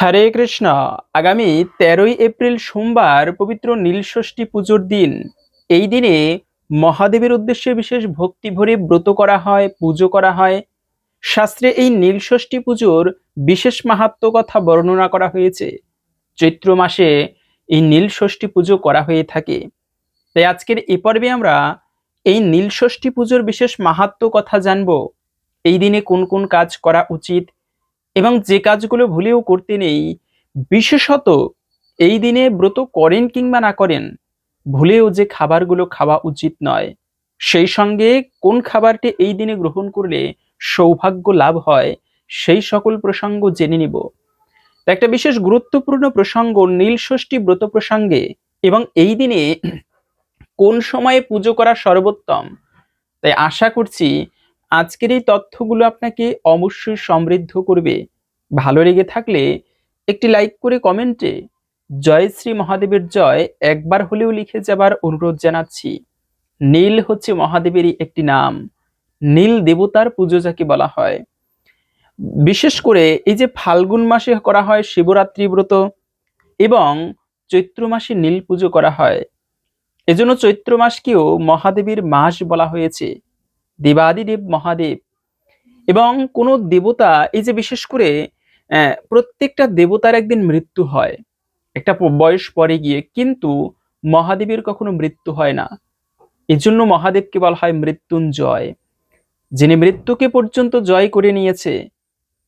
হরে কৃষ্ণ। আগামী 13ই এপ্রিল সোমবার পবিত্র নীলষষ্ঠী পুজোর দিন। এই দিনে মহাদেবের উদ্দেশ্যে বিশেষ ভক্তি ভরে ব্রত করা হয়, পুজো করা হয়। শাস্ত্রে এই নীলষষ্ঠী পুজোর বিশেষ মাহাত্ম্য কথা বর্ণনা করা হয়েছে। চৈত্র মাসে এই নীলষষ্ঠী পুজো করা হয়ে থাকে। তাই আজকের এ পর্বে আমরা এই নীলষষ্ঠী পুজোর বিশেষ মাহাত্ম্য কথা জানবো। এই দিনে কোন কোন কাজ করা উচিত এবং যে কাজগুলো ভুলেও করতে নেই। বিশেষত এই দিনে ব্রত করেন কিংবা না করেন, ভুলেও যে খাবারগুলো খাওয়া উচিত নয়, সেই সঙ্গে কোন খাবারটি এই দিনে গ্রহণ করলে সৌভাগ্য লাভ হয়, সেই সকল প্রসঙ্গ জেনে নিব। তো একটা বিশেষ গুরুত্বপূর্ণ প্রসঙ্গ নীলষষ্ঠী ব্রত প্রসঙ্গে, এবং এই দিনে কোন সময়ে পুজো করা সর্বোত্তম। তাই আশা করছি আজকের এই তথ্যগুলো আপনাকে অবশ্যই সমৃদ্ধ করবে। ভালো লেগে থাকলে একটি লাইক করে কমেন্টে জয় শ্রী মহাদেবের জয় একবার হলেও লিখে যাবার অনুরোধ জানাচ্ছি। নীল হচ্ছে মহাদেবেরই একটি নাম। নীল দেবতার পুজো যাকে বলা হয়। বিশেষ করে এই যে ফাল্গুন মাসে করা হয় শিবরাত্রি ব্রত, এবং চৈত্র মাসে নীল পুজো করা হয়। এজন্য চৈত্র মাসকেও মহাদেবের মাস বলা হয়েছে। দেবাদিদেব মহাদেব এবং কোন দেবতা, এই যে বিশেষ করে প্রত্যেকটা দেবতার একদিন মৃত্যু হয় একটা বয়স পরে গিয়ে, কিন্তু মহাদেবের কখনো মৃত্যু হয় না। এজন্য মহাদেবকে বলা হয় মৃত্যুঞ্জয়, যিনি মৃত্যুকে পর্যন্ত জয় করে নিয়েছে।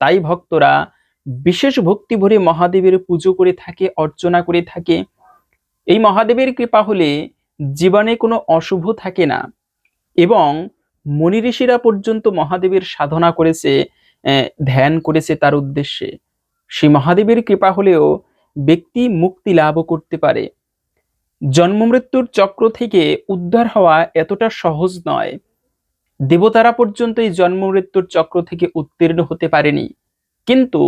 তাই ভক্তরা বিশেষ ভক্তি ভরে মহাদেবের পুজো করে থাকে, অর্চনা করে থাকে। এই মহাদেবের কৃপা হলে জীবনে কোনো অশুভ থাকে না, এবং মুনি ঋষিরা পর্যন্ত মহাদেবের সাধনা করেছে, ধ্যান করেছে তার উদ্দেশ্যে। সেই মহাদেবের কৃপা হলেও ব্যক্তি মুক্তি লাভ করতে পারে। জন্ম মৃত্যুর চক্র থেকে উদ্ধার হওয়া এতটা সহজ নয়। দেবতারা পর্যন্ত এই জন্ম মৃত্যুর চক্র থেকে উত্তীর্ণ হতে পারেনি, কিন্তু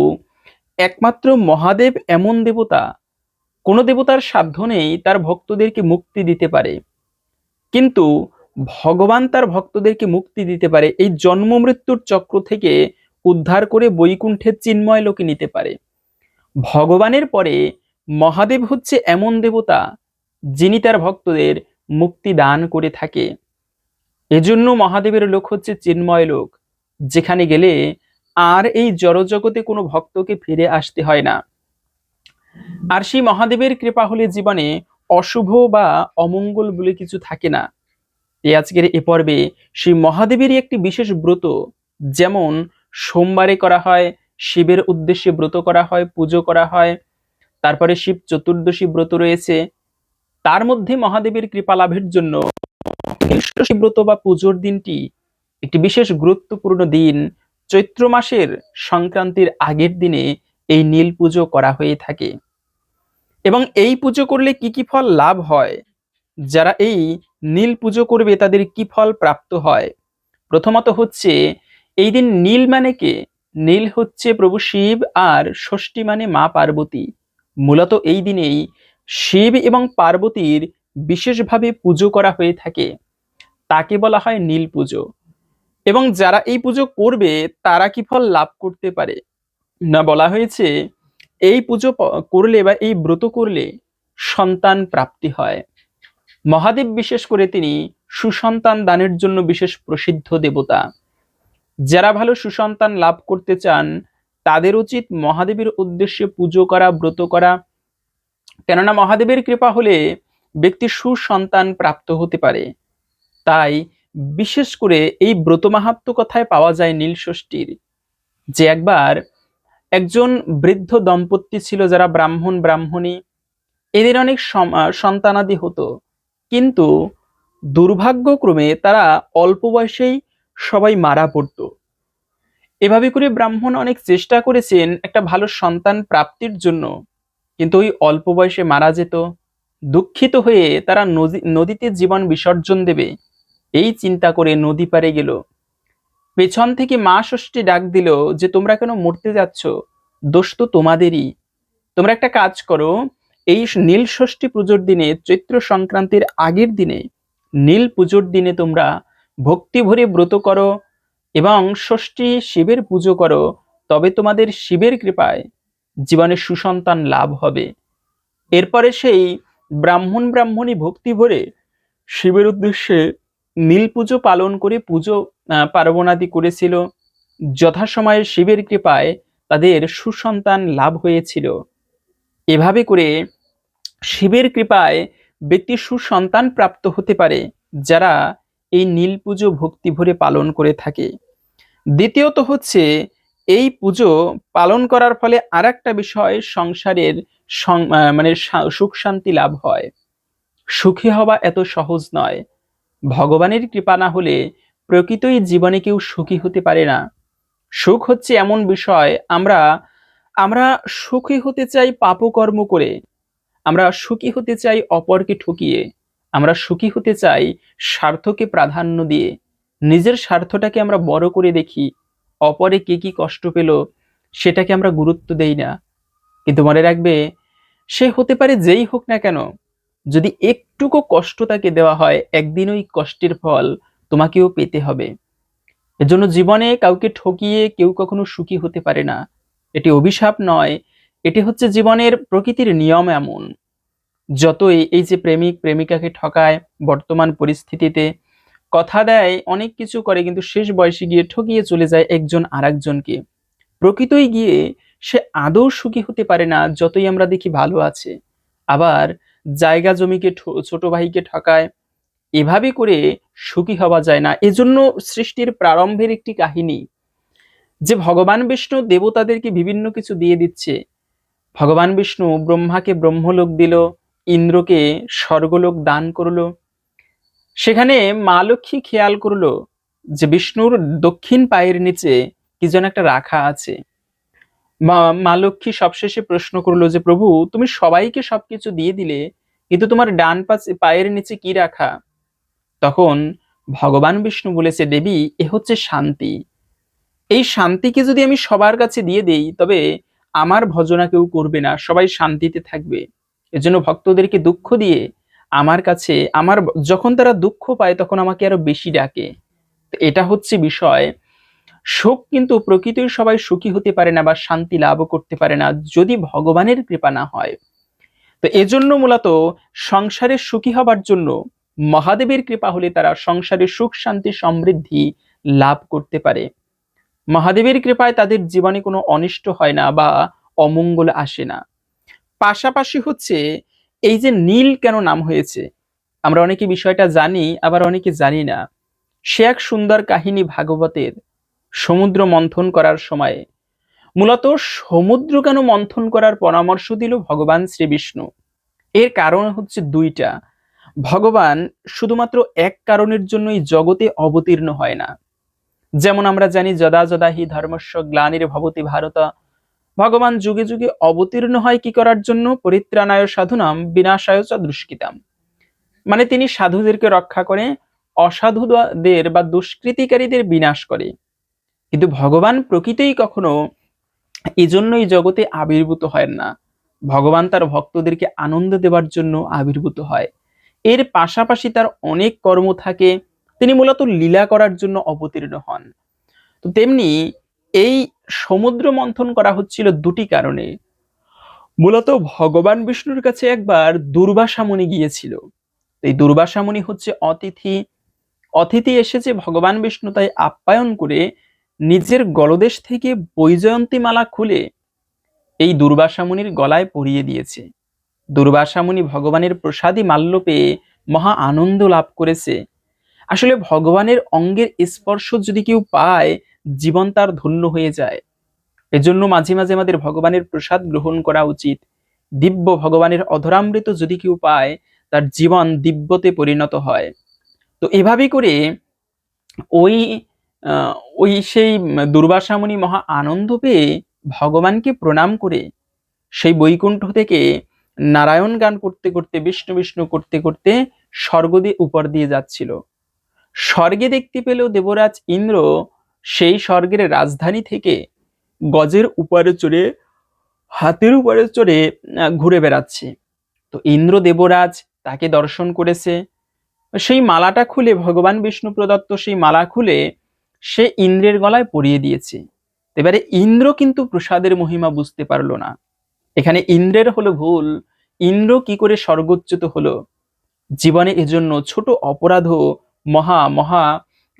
একমাত্র মহাদেব এমন দেবতা, কোন দেবতার সাধ্য নেই তার ভক্তদেরকে মুক্তি দিতে পারে, কিন্তু ভগবান তার ভক্তদেরকে মুক্তি দিতে পারে, এই জন্ম মৃত্যুর চক্র থেকে উদ্ধার করে বৈকুণ্ঠের চিন্ময় লোকে নিতে পারে। ভগবানের পরে মহাদেব হচ্ছে এমন দেবতা যিনি তার ভক্তদের মুক্তি দান করে থাকে। এজন্য মহাদেবের লোক হচ্ছে চিন্ময় লোক, যেখানে গেলে আর এই জড়জগতে কোনো ভক্তকে ফিরে আসতে হয় না। আর সেই মহাদেবের কৃপা হলে জীবনে অশুভ বা অমঙ্গল বলে কিছু থাকে না। এই আজকের এ পর্বে সেই মহাদেবেরই একটি বিশেষ ব্রত, যেমন সোমবারে করা হয়, শিবের উদ্দেশ্যে ব্রত করা হয়, পুজো করা হয়। তারপরে শিব চতুর্দশী ব্রত রয়েছে। তার মধ্যে মহাদেবের কৃপা লাভের জন্য নীলষষ্ঠী ব্রত বা পুজোর দিনটি একটি বিশেষ গুরুত্বপূর্ণ দিন। চৈত্র মাসের সংক্রান্তির আগের দিনে এই নীল পুজো করা হয়ে থাকে। এবং এই পুজো করলে কি কি ফল লাভ হয়, যারা এই নীল পুজো করবে তাদের কি ফল প্রাপ্ত হয়। প্রথমত হচ্ছে, এই দিন নীল মানে কে? নীল হচ্ছে প্রভু শিব, আর ষষ্ঠী মানে মা পার্বতী। মূলত এই দিনেই শিব এবং পার্বতীর বিশেষভাবে পুজো করা হয়ে থাকে, তাকে বলা হয় নীল পুজো। এবং যারা এই পুজো করবে তারা কি ফল লাভ করতে পারে না, বলা হয়েছে এই পুজো করলে বা এই ব্রত করলে সন্তান প্রাপ্তি হয়। মহাদেব বিশেষ করে তিনি সুসন্তান দানের জন্য বিশেষ প্রসিদ্ধ দেবতা। যারা ভালো সুসন্তান লাভ করতে চান তাদের উচিত মহাদেবের উদ্দেশ্যে পুজো করা, ব্রত করা। কেননা মহাদেবের কৃপা হলে ব্যক্তি সুসন্তান প্রাপ্ত হতে পারে। তাই বিশেষ করে এই ব্রত মাহাত্ম্য কথায় পাওয়া যায় নীলষষ্ঠীর, যে একবার একজন বৃদ্ধ দম্পতি ছিল যারা ব্রাহ্মণ ব্রাহ্মণী। এদের অনেক সন্তানাদি হতো, কিন্তু দুর্ভাগ্যক্রমে তারা অল্প বয়সেই সবাই মারা পড়ত। এভাবে করে ব্রাহ্মণ অনেক চেষ্টা করেছেন একটা ভালো সন্তান প্রাপ্তির জন্য, কিন্তু ওই অল্প বয়সে মারা যেত। দুঃখিত হয়ে তারা নদীতে জীবন বিসর্জন দেবে এই চিন্তা করে নদী পারে গেল। পেছন থেকে মা ষষ্ঠী ডাক দিল যে তোমরা কেন মরতে যাচ্ছ, দোষ তো তোমাদেরই। তোমরা একটা কাজ করো, এই নীল ষষ্ঠী পুজোর দিনে, চৈত্র সংক্রান্তির আগের দিনে, নীল পুজোর দিনে তোমরা ভক্তি ভরে ব্রত করো এবং ষষ্ঠী শিবের পুজো করো, তবে তোমাদের শিবের কৃপায় জীবনে সুসন্তান লাভ হবে। এরপরে সেই ব্রাহ্মণী ভক্তি ভরে শিবের উদ্দেশ্যে নীল পুজো পালন করে পুজো পার্বণাদি করেছিল। যথাসময়ে শিবের কৃপায় তাদের সুসন্তান লাভ হয়েছিল। এভাবে করে শিবের কৃপায় ব্যক্তি সুসন্তান প্রাপ্ত হতে পারে যারা এই নীল পুজো ভক্তি ভরে পালন করে থাকে। দ্বিতীয়ত হচ্ছে, এই পুজো পালন করার ফলে আর একটা বিষয়, সংসারের মানে সুখ শান্তি লাভ হয়। সুখী হওয়া এত সহজ নয়। ভগবানের কৃপা না হলে প্রকৃতই জীবনে কেউ সুখী হতে পারে না। সুখ হচ্ছে এমন বিষয়, আমরা আমরা সুখী হতে চাই পাপকর্ম করে, আমরা সুখী হতে চাই অপরকে ঠকিয়ে, আমরা সুখী হতে চাই স্বার্থকে প্রাধান্য দিয়ে। নিজের স্বার্থটাকে আমরা বড় করে দেখি, অপরে কে কি কষ্ট পেল সেটাকে আমরা গুরুত্ব দেই না। কিন্তু মনে রাখবে, সে হতে পারে যেই হোক না কেন, যদি একটুকু কষ্ট তাকে দেওয়া হয়, একদিন ওই কষ্টের ফল তোমাকেও পেতে হবে। এজন্য জীবনে কাউকে ঠকিয়ে কেউ কখনো সুখী হতে পারে না। এটি অভিশাপ নয়, এটি হচ্ছে জীবনের প্রকৃতির নিয়ম এমন। যতই এই যে প্রেমিক প্রেমিকাকে ঠকায় বর্তমান পরিস্থিতিতে, কথা দেয়, অনেক কিছু করে, কিন্তু শেষ বয়সে গিয়ে ঠকিয়ে চলে যায় একজন আরেকজনকে। প্রকৃতই গিয়ে সে আদৌ সুখী হতে পারে না, যতই আমরা দেখি ভালো আছে। আবার জায়গা জমিকে ছোট ভাইকে ঠকায়, এভাবে করে সুখী হওয়া যায় না। এজন্য সৃষ্টির প্রারম্ভের একটি কাহিনী, যে ভগবান বিষ্ণু দেবতাদেরকে বিভিন্ন কিছু দিয়ে দিচ্ছে। ভগবান বিষ্ণু ব্রহ্মাকে ব্রহ্মলোক দিল, ইন্দ্রকে স্বর্গলোক দান করলো। সেখানে মা লক্ষ্মী খেয়াল করলো যে বিষ্ণুর দক্ষিণ পায়ের নিচে কি যেন একটা রাখা আছে। মা লক্ষ্মী সবশেষে প্রশ্ন করলো যে প্রভু, তুমি সবাইকে সবকিছু দিয়ে দিলে, কিন্তু তোমার ডান পায়ের নিচে কি রাখা? তখন ভগবান বিষ্ণু বলেছে, দেবী, এ হচ্ছে শান্তি। এই শান্তিকে যদি আমি সবার কাছে দিয়ে দেই, তবে আমার ভজনা কেউ করবে না, সবাই শান্তিতে থাকবে। এজন্য ভক্তদেরকে দুঃখ দিয়ে আমার কাছে, যখন তারা দুঃখ পায় তখন আমাকে আরো বেশি ডাকে। এটা হচ্ছে বিষয়। সুখ কিন্তু প্রকৃতির সবাই সুখী হতে পারে না বা শান্তি লাভ করতে পারে না যদি ভগবানের কৃপা না হয়। তো এজন্য মূলত সংসারে সুখী হবার জন্য মহাদেবের কৃপা হলে তারা সংসারে সুখ শান্তি সমৃদ্ধি লাভ করতে পারে। মহাদেবের কৃপায় তাদের জীবনে কোনো অনিষ্ট হয় না বা অমঙ্গল আসে না। পাশাপাশি হচ্ছে, এই যে নীল কেন নাম হয়েছে, আমরা অনেকে বিষয়টা জানি, আবার অনেকে জানি না। সে এক সুন্দর কাহিনী ভাগবতের। সমুদ্র মন্থন করার সময়, মূলত সমুদ্র কেন মন্থন করার পরামর্শ দিল ভগবান শ্রী বিষ্ণু? এর কারণ হচ্ছে দুইটা। ভগবান শুধুমাত্র এক কারণের জন্যই জগতে অবতীর্ণ হয় না। যেমন আমরা জানি, যদা যদা হি ধর্মস্য গ্লানির ভবতি ভারত, ভগবান যুগে যুগে অবতীর্ণ হয় কি করার জন্য? পরিত্রাণায় সাধুনাম বিনাশায় চ দুষ্কৃতাম। মানে তিনি সাধুদেরকে রক্ষা করে, অসাধুদের বা দুষ্কৃতিকারীদের বিনাশ করে। কিন্তু ভগবান প্রকৃতিই কখনো এজন্যই জগতে আবির্ভূত হয় না। ভগবান তার ভক্তদেরকে আনন্দ দেবার জন্য আবির্ভূত হয়। এর পাশাপাশি তার অনেক কর্ম থাকে, তিনি মূলত লীলা করার জন্য অবতীর্ণ হন। তো তেমনি এই সমুদ্র মন্থন করা হচ্ছিল দুটি কারণে। মূলত ভগবান বিষ্ণুর কাছে একবার দুর্বাসা মুনি গিয়েছিল। এই দুর্বাসা মুনি হচ্ছে অতিথি। অতিথি এসেছে, ভগবান বিষ্ণু তাই আপ্যায়ন করে নিজের গলদেশ থেকে বৈজয়ন্তী মালা খুলে এই দুর্বাসা মুনির গলায় পরিয়ে দিয়েছে। দুর্বাসা মুনি ভগবানের প্রসাদী মাল্য পেয়ে মহা আনন্দ লাভ করেছে। আসলে ভগবানের অঙ্গের স্পর্শ যদি কেউ পায়, জীবন তার ধন্য হয়ে যায়। এজন্য মাঝে মাঝে আমাদের ভগবানের প্রসাদ গ্রহণ করা উচিত। দিব্য ভগবানের অধরামৃত যদি কেউ পায়, তার জীবন দিব্যতে পরিণত হয়। তো এভাবে করে ওই ওই সেই দুর্বাসা মুনি মহা আনন্দ পেয়ে ভগবানকে প্রণাম করে সেই বৈকুণ্ঠ থেকে নারায়ণ গান করতে করতে, বিষ্ণু বিষ্ণু করতে করতে স্বর্গ দিয়ে উপর দিয়ে যাচ্ছিল। স্বর্গে দেখতে পেল দেবরাজ ইন্দ্র সেই স্বর্গের রাজধানী থেকে গজের উপরে চড়ে, হাতের উপরে চড়ে ঘুরে বেড়াচ্ছে। তো ইন্দ্র দেবরাজ তাকে দর্শন করেছে। সেই মালাটা খুলে, ভগবান বিষ্ণু প্রদত্ত সেই মালা খুলে সে ইন্দ্রের গলায় পরিয়ে দিয়েছে। এবারে ইন্দ্র কিন্তু প্রসাদের মহিমা বুঝতে পারলো না। এখানে ইন্দ্রের হলো ভুল। ইন্দ্র কি করে স্বর্গচ্যুত হলো? জীবনে এজন্য ছোট অপরাধও মহা মহা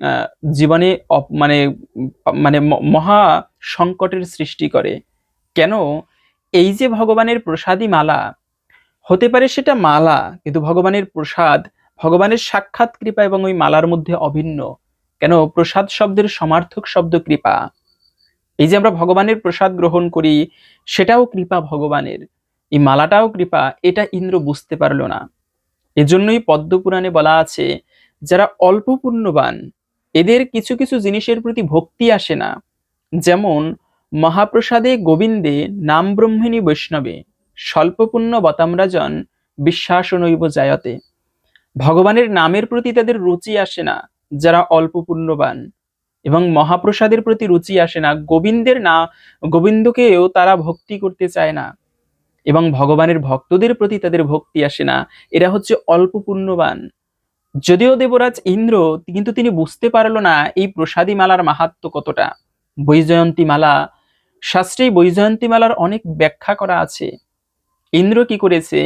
আহ, জীবনে মানে মানে মহা সংকটের সৃষ্টি করে। কেন? এই যে ভগবানের প্রসাদী মালা, হতে পারে সেটা মালা, কিন্তু ভগবানের প্রসাদ, ভগবানের সাক্ষাৎ কৃপা এবং ওই মালার মধ্যে অভিন্ন। কেন? প্রসাদ শব্দের সমার্থক শব্দ কৃপা। এই যে আমরা ভগবানের প্রসাদ গ্রহণ করি, সেটাও কৃপা ভগবানের। এই মালাটাও কৃপা, এটা ইন্দ্র বুঝতে পারলো না। এজন্যই পদ্মপুরাণে বলা আছে, যারা অল্প পুণ্যবান, এদের কিছু কিছু জিনিসের প্রতি ভক্তি আসে না। যেমন মহাপ্রসাদে গোবিন্দে নাম ব্রহ্মিণী বৈষ্ণবে স্বল্প পুণ্য বতামরাজন বিশ্বাস নৈব জায়তে। ভগবানের নামের প্রতি তাদের রুচি আসে না যারা অল্প পুণ্যবান, এবং মহাপ্রসাদের প্রতি রুচি আসে না। গোবিন্দের না, গোবিন্দকেও তারা ভক্তি করতে চায় না, এবং ভগবানের ভক্তদের প্রতি তাদের ভক্তি আসে না। এরা হচ্ছে অল্প পুণ্যবান। যদিও দেবরাজ ইন্দ্র, কিন্তু তিনি বুঝতে পারলো না এই প্রসাদী মালার মাহাত্ম্য কতটা। বৈজয়ন্তী মালা, শাস্ত্রে বৈজয়ন্তী মালার অনেক ব্যাখ্যা করা আছে। ইন্দ্র কি করেছে,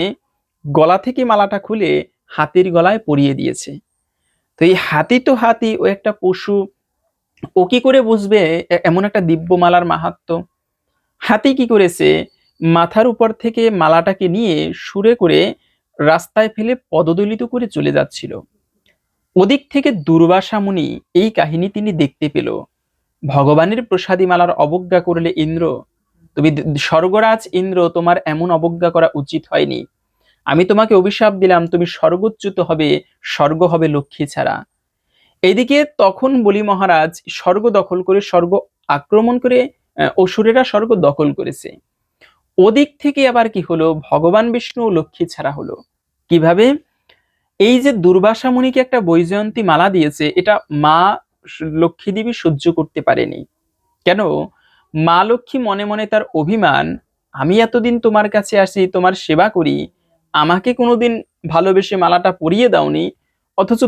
গলা থেকে মালাটা খুলে হাতির গলায় পরিয়ে দিয়েছে। তো এই হাতি তো হাতি, ও একটা পশু, ও কি করে বুঝবে এমন একটা দিব্য মালার মাহাত্ম্য? হাতি কি করেছে, মাথার উপর থেকে মালাটাকে নিয়ে সুরে করে রাস্তায় ফেলে পদদলিত করে চলে যাচ্ছিল। ওদিক থেকে দুর্বাসা মুনি এই কাহিনী তিনি দেখতে পেল। ভগবানের প্রসাদী মালার অবজ্ঞা করলে ইন্দ্র, তুমি স্বর্গরাজ ইন্দ্র, তোমার এমন অবজ্ঞা করা উচিত হয়নি। আমি তোমাকে অভিশাপ দিলাম, তুমি স্বর্গচ্যুত হবে, স্বর্গ হবে লক্ষ্মী ছাড়া। এইদিকে তখন বলি মহারাজ স্বর্গ দখল করে, স্বর্গ আক্রমণ করে, অসুরেরা স্বর্গ দখল করেছে। ওদিক থেকে আবার কি হলো, ভগবান বিষ্ণু ও লক্ষ্মী ছাড়া হলো। কিভাবে? এই যে দুর্বাসা মুনিকে একটা বৈজয়ন্তী মালা দিয়েছে, এটা মা লক্ষ্মী দেবী সহ্য করতে পারেনি। কেন? মা লক্ষ্মী মনে মনে তার অভিমান, আমি এতদিন তোমার কাছে আসি, তোমার সেবা করি, আমাকে কোনোদিন ভালোবেসে মালাটা পরিয়ে দাওনি, অথচ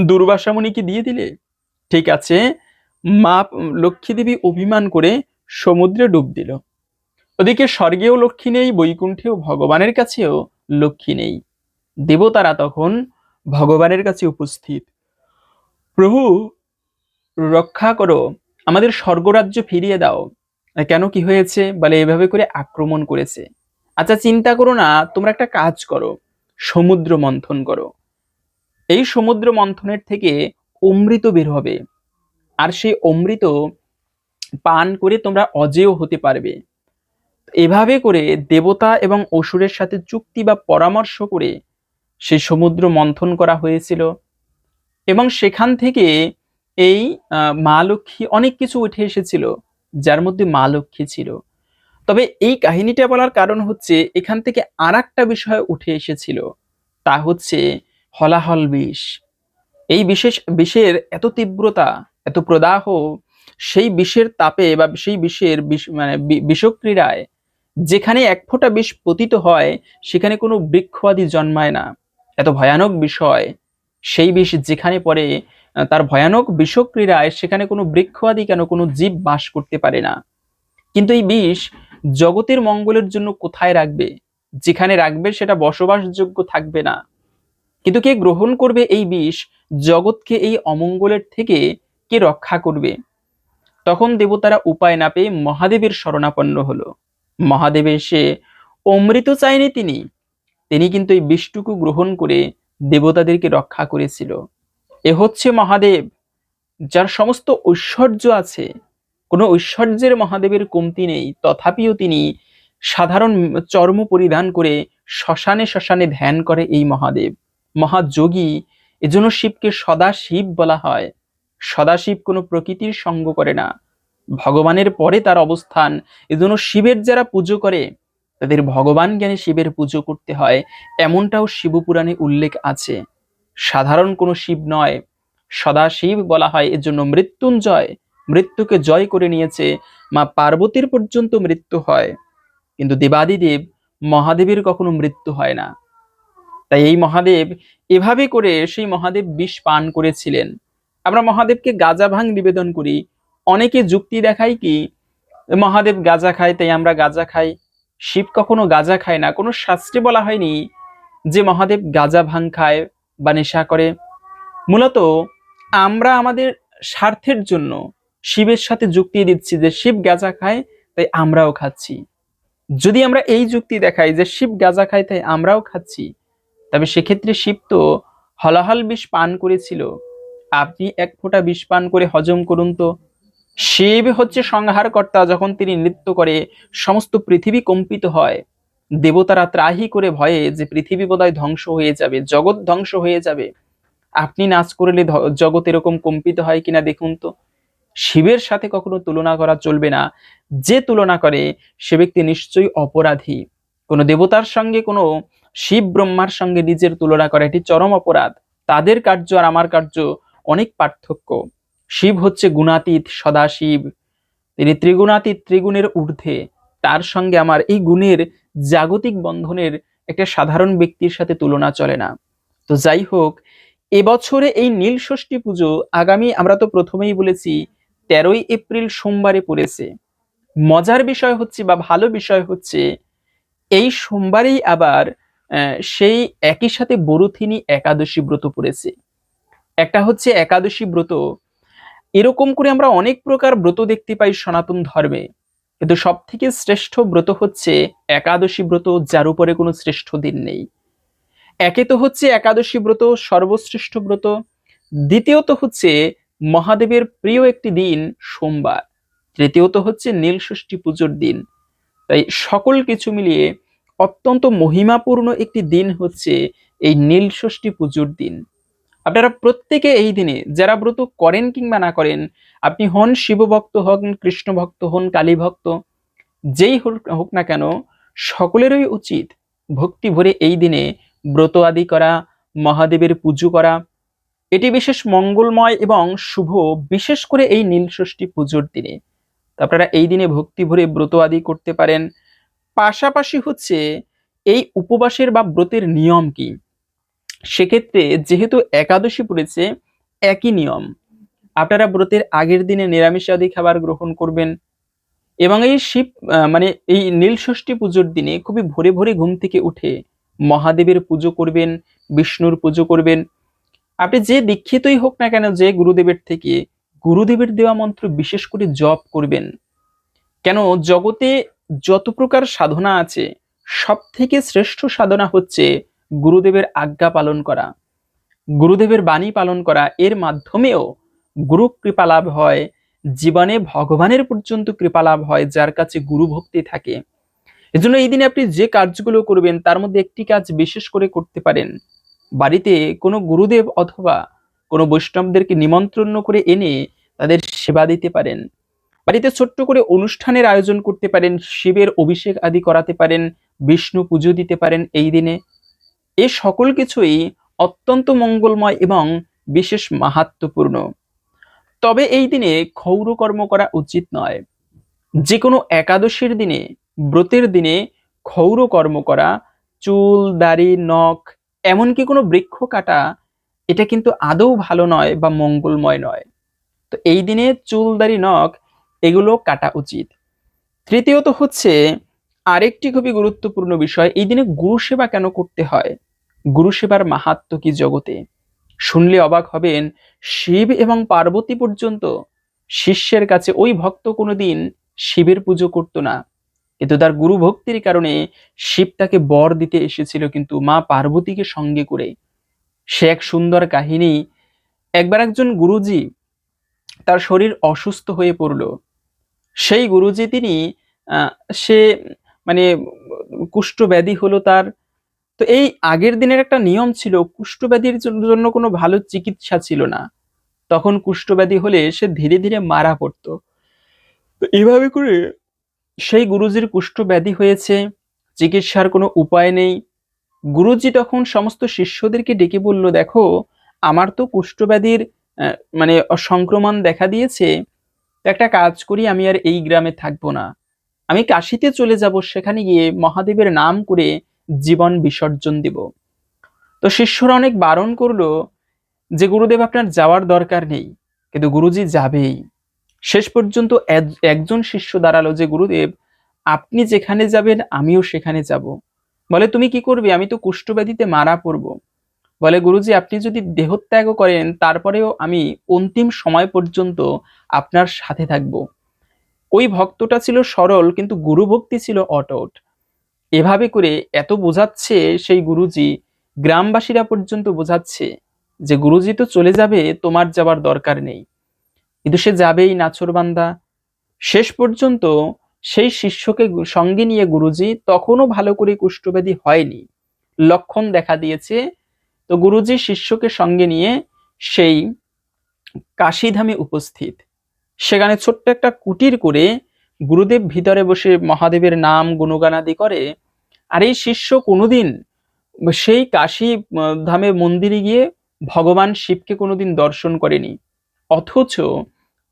দুর্বাসা মুনিকে দিয়ে দিলে। ঠিক আছে, মা লক্ষ্মী দেবী অভিমান করে সমুদ্রে ডুব দিল। ওদিকে স্বর্গেও লক্ষ্মী নেই, বৈকুণ্ঠেও ভগবানের কাছেও লক্ষ্মী নেই। দেবতারা তখন ভগবানের কাছে উপস্থিত, প্রভু রক্ষা করো, আমাদের স্বর্গরাজ্য ফিরিয়ে দাও। কেন, কি হয়েছে? বলে এভাবে করে আক্রমণ করেছে। আচ্ছা চিন্তা করো না, তোমরা একটা কাজ করো, সমুদ্র মন্থন করো। এই সমুদ্র মন্থনের থেকে অমৃত বের হবে, আর সেই অমৃত পান করে তোমরা অজেয় হতে পারবে। এভাবে করে দেবতা এবং অসুরের সাথে চুক্তি বা পরামর্শ করে সেই সমুদ্র মন্থন করা হয়েছিল, এবং সেখান থেকে এই মা লক্ষ্মী অনেক কিছু উঠে এসেছিল, যার মধ্যে মা লক্ষ্মী ছিল। তবে এই কাহিনীটা বলার কারণ হচ্ছে, এখান থেকে আর একটা বিষয় উঠে এসেছিল, তা হচ্ছে হলাহল বিষ। এই বিষের এত তীব্রতা, এত প্রদাহ, সেই বিষের তাপে বা সেই বিষের মানে বিষক্রিয়ায় যেখানে এক ফোঁটা বিষ পতিত হয়, সেখানে কোনো বৃক্ষ আদি জন্মায় না। এত ভয়ানক বিষয়, সেই বিষ যেখানে পড়ে, তার ভয়ানক বিষক্রিয়ায় সেখানে কোনো বৃক্ষ আদি কেন, কোনো জীব বাস করতে পারে না। কিন্তু এই বিষ জগতের মঙ্গলের জন্য কোথায় রাখবে? যেখানে রাখবে সেটা বসবাসযোগ্য থাকবে না। কিন্তু কে গ্রহণ করবে এই বিষ? জগৎকে এই অমঙ্গলের থেকে কে রক্ষা করবে? তখন দেবতারা উপায় না পেয়ে মহাদেবের শরণাপন্ন হলো। মহাদেব এসে অমৃত চাইনি তিনি, তিনি কিন্তু এই বিষটুকু গ্রহণ করে দেবতাদেরকে রক্ষা করেছিল। এ হচ্ছে মহাদেব, যার সমস্ত ঐশ্বর্য আছে, কোনো ঐশ্বর্যের মহাদেবের কমতি নেই। তথাপিও তিনি সাধারণ চর্ম পরিধান করে শ্মশানে শ্মশানে ধ্যান করে এই মহাদেব, মহাযোগী। এজন্য শিবকে সদা শিব বলা হয়। সদাশিব কোনো প্রকৃতির সঙ্গ করে না, ভগবানের পরে তার অবস্থান। এজন্য শিবের যারা পুজো করে, তাদের ভগবান জ্ঞানে শিবের পুজো করতে হয়, এমনটাও শিবপুরাণে উল্লেখ আছে। সাধারণ কোনো শিব নয়, সদাশিব বলা হয়। এজন্য মৃত্যুঞ্জয়, মৃত্যুকে জয় করে নিয়েছে। মা পার্বতীর পর্যন্ত মৃত্যু হয়, কিন্তু দেবাদিদেব মহাদেবের কখনো মৃত্যু হয় না। তাই এই মহাদেব এভাবে করে, সেই মহাদেব বিষ পান করেছিলেন। আমরা মহাদেবকে গাঁজা ভাং নিবেদন করি, অনেকে যুক্তি দেখায় কি মহাদেব গাঁজা খায় তাই আমরা গাঁজা খাই। শিব কখনো গাঁজা খায় না। কোনো শাস্ত্রে বলা হয়নি যে মহাদেব গাঁজা ভাং খায় বা নেশা করে। মূলত আমরা আমাদের স্বার্থের জন্য শিবের সাথে যুক্তি দিচ্ছি যে শিব গাঁজা খায় তাই আমরাও খাচ্ছি। যদি আমরা এই যুক্তি দেখাই যে শিব গাঁজা খায় তাই আমরাও খাচ্ছি, তবে সেক্ষেত্রে শিব তো হলাহল বিষ পান করেছিল। আপনি এক ফোঁটা বিষ পান করে হজম করুন তো। শিব হচ্ছে সংহারকর্তা। যখন তিনি নৃত্য করে সমস্ত পৃথিবী কম্পিত হয়, দেবতারা ত্রাহি করে ভয়ে যে পৃথিবী বোধহয় ধ্বংস হয়ে যাবে, জগৎ ধ্বংস হয়ে যাবে। আপনি নাচ করলে জগৎ এরকম কম্পিত হয় কিনা দেখুন তো। শিবের সাথে কখনো তুলনা করা চলবে না। যে তুলনা করে সে ব্যক্তি নিশ্চয়ই অপরাধী। কোনো দেবতার সঙ্গে, কোনো শিব ব্রহ্মার সঙ্গে নিজের তুলনা করা এটি চরম অপরাধ। তাদের কার্য আর আমার কার্য অনেক পার্থক্য। শিব হচ্ছে গুণাতীত সদাশিব, তিনি ত্রিগুণাতীত, ত্রিগুণের ঊর্ধ্বে। তার সঙ্গে আমার এই গুণের জাগতিক বন্ধনের একটা সাধারণ ব্যক্তির সাথে তুলনা চলে না। তো যাই হোক, এবছরে এই নীল ষষ্ঠী পুজো আগামী, আমরা তো প্রথমেই বলেছি 13ই এপ্রিল সোমবারে পড়েছে। মজার বিষয় হচ্ছে বা ভালো বিষয় হচ্ছে এই সোমবারেই আবার সেই একই সাথে বরুথিনী একাদশী ব্রত পড়েছে। একটা হচ্ছে একাদশী ব্রত। এরকম করে আমরা অনেক প্রকার ব্রত দেখতে পাই সনাতন ধর্মে, কিন্তু সব থেকে শ্রেষ্ঠ ব্রত হচ্ছে একাদশী ব্রত, যার উপরে কোনো শ্রেষ্ঠ দিন নেই। একে তো হচ্ছে একাদশী ব্রত সর্বশ্রেষ্ঠ ব্রত, দ্বিতীয়ত হচ্ছে মহাদেবের প্রিয় একটি দিন সোমবার, তৃতীয়ত হচ্ছে নীলষষ্ঠী পুজোর দিন। তাই সকল কিছু মিলিয়ে অত্যন্ত মহিমাপূর্ণ একটি দিন হচ্ছে এই নীলষষ্ঠী পুজোর দিন। আপনারা প্রত্যেকে এই দিনে যারা ব্রত করেন কিংবা না করেন, আপনি হন শিব ভক্ত, হন কৃষ্ণ ভক্ত, হন কালী ভক্ত, যেই হোক না কেন, সকলেরই উচিত ভক্তি ভরে এই দিনে ব্রত আদি করা, মহাদেবের পুজো করা। এটি বিশেষ মঙ্গলময় এবং শুভ, বিশেষ করে এই নীলষষ্ঠী পুজোর দিনে। আপনারা এই দিনে ভক্তি ভরে ব্রত আদি করতে পারেন। পাশাপাশি হচ্ছে এই উপবাসের বা ব্রতের নিয়ম কি, সেক্ষেত্রে যেহেতু একাদশী পড়েছে, একই নিয়ম। আপনারা ব্রতের আগের দিনে নিরামিষাদি খাবার গ্রহণ করবেন এবং এই শিব মানে এই নীলষষ্ঠী পুজোর দিনে খুবই ভোরে ভোরে ঘুম থেকে উঠে মহাদেবের পুজো করবেন, বিষ্ণুর পুজো করবেন। আপনি যে দীক্ষিতই হোক না কেন, যে গুরুদেবের থেকে, গুরুদেবের দেওয়া মন্ত্র বিশেষ করে জপ করবেন। কেন, জগতে যত প্রকার সাধনা আছে সব থেকে শ্রেষ্ঠ সাধনা হচ্ছে গুরুদেবের আজ্ঞা পালন করা, গুরুদেবের বাণী পালন করা। এর মাধ্যমেও গুরু কৃপা লাভ হয়, জীবনে ভগবানের পর্যন্ত কৃপা লাভ হয় যার কাছে গুরু ভক্তি থাকে। এজন্য এই দিনে আপনি যে কাজগুলো করবেন তার মধ্যে একটি কাজ বিশেষ করে করতে পারেন। বাড়িতে কোনো গুরুদেব অথবা কোনো বৈষ্ণবদেরকে নিমন্ত্রণ করে এনে তাদের সেবা দিতে পারেন। বাড়িতে ছোট্ট করে অনুষ্ঠানের আয়োজন করতে পারেন, শিবের অভিষেক আদি করাতে পারেন, বিষ্ণু পুজো দিতে পারেন এই দিনে। এ সকল কিছুই অত্যন্ত মঙ্গলময় এবং বিশেষ মাহাত্ম্যপূর্ণ। তবে এই দিনে ক্ষৌর কর্ম করা উচিত নয়। যে কোনো একাদশীর দিনে, ব্রতের দিনে ক্ষৌর কর্ম করা, চুল দাড়ি নখ এমনকি কোনো বৃক্ষ কাটা, এটা কিন্তু আদৌ ভালো নয় বা মঙ্গলময় নয়। তো এই দিনে চুল দাড়ি নখ এগুলো কাটা উচিত। তৃতীয়ত হচ্ছে আরেকটি খুবই গুরুত্বপূর্ণ বিষয়, এই দিনে গুরু সেবা কেন করতে হয়, গুরু সেবার মাহাত্ম্য কি জগতে, শুনলে অবাক হবেন। শিব এবং পার্বতী পর্যন্ত শিষ্যের কাছে ওই ভক্ত কোনোদিন শিবের পুজো করত না, কিন্তু তার গুরু ভক্তির কারণে শিব তাকে বর দিতে এসেছিল, কিন্তু মা পার্বতীকে সঙ্গে করে। সে এক সুন্দর কাহিনী। একবার একজন গুরুজি, তার শরীর অসুস্থ হয়ে পড়ল। সেই গুরুজি তিনি সে মানে কুষ্ঠব্যাধি হলো তার। তো এই আগের দিনের একটা নিয়ম ছিল, কুষ্ঠব্যাধির জন্য কোনো ভালো চিকিৎসা ছিল না। তখন কুষ্ঠব্যাধি হলে সে ধীরে ধীরে মারা পড়তো। তো এইভাবে করে সেই গুরুজির কুষ্ঠব্যাধি হয়েছে, চিকিৎসার কোনো উপায় নেই। গুরুজি তখন সমস্ত শিষ্যদেরকে ডেকে বলল, দেখো আমার তো কুষ্ঠব্যাধির মানে সংক্রমণ দেখা দিয়েছে, তো একটা কাজ করি, আমি আর এই গ্রামে থাকবো না, আমি কাশীতে চলে যাব, সেখানে গিয়ে মহাদেবের নাম করে জীবন বিসর্জন দিব। তো শিষ্যরা অনেক বারণ করলো যে গুরুদেব আপনার যাওয়ার দরকার নেই, কিন্তু গুরুজি যাবেই। শেষ পর্যন্ত একজন শিষ্য দাঁড়ালো যে গুরুদেব আপনি যেখানে যাবেন আমিও সেখানে যাব। বলে তুমি কি করবে? আমি তো কুষ্ঠব্যাধিতে মারা পড়ব। বলে গুরুজি আপনি যদি দেহত্যাগও করেন তারপরেও আমি অন্তিম সময় পর্যন্ত আপনার সাথে থাকব। ওই ভক্তটা ছিল সরল কিন্তু গুরু ভক্তি ছিল অটুট। এভাবে করে এত বোঝাচ্ছে সেই গুরুজি, গ্রামবাসীরা পর্যন্ত বোঝাচ্ছে যে গুরুজি তো চলে যাবে, তোমার যাবার দরকার নেই। কিন্তু সে যাবেই নাছোড়বান্দা। শেষ পর্যন্ত সেই শিষ্যকে সঙ্গে নিয়ে গুরুজি, তখনও ভালো করে কুষ্ঠব্যাধি হয়নি, লক্ষণ দেখা দিয়েছে। তো গুরুজি শিষ্যকে সঙ্গে নিয়ে সেই কাশীধামে উপস্থিত। সেখানে ছোট্ট একটা কুটির করে গুরুদেব ভিতরে বসে মহাদেবের নাম গুণগানাদি করে। আর এই শিষ্য কোনোদিন সেই কাশী ধামে মন্দিরে গিয়ে ভগবান শিবকে কোনোদিন দর্শন করেনি। অথচ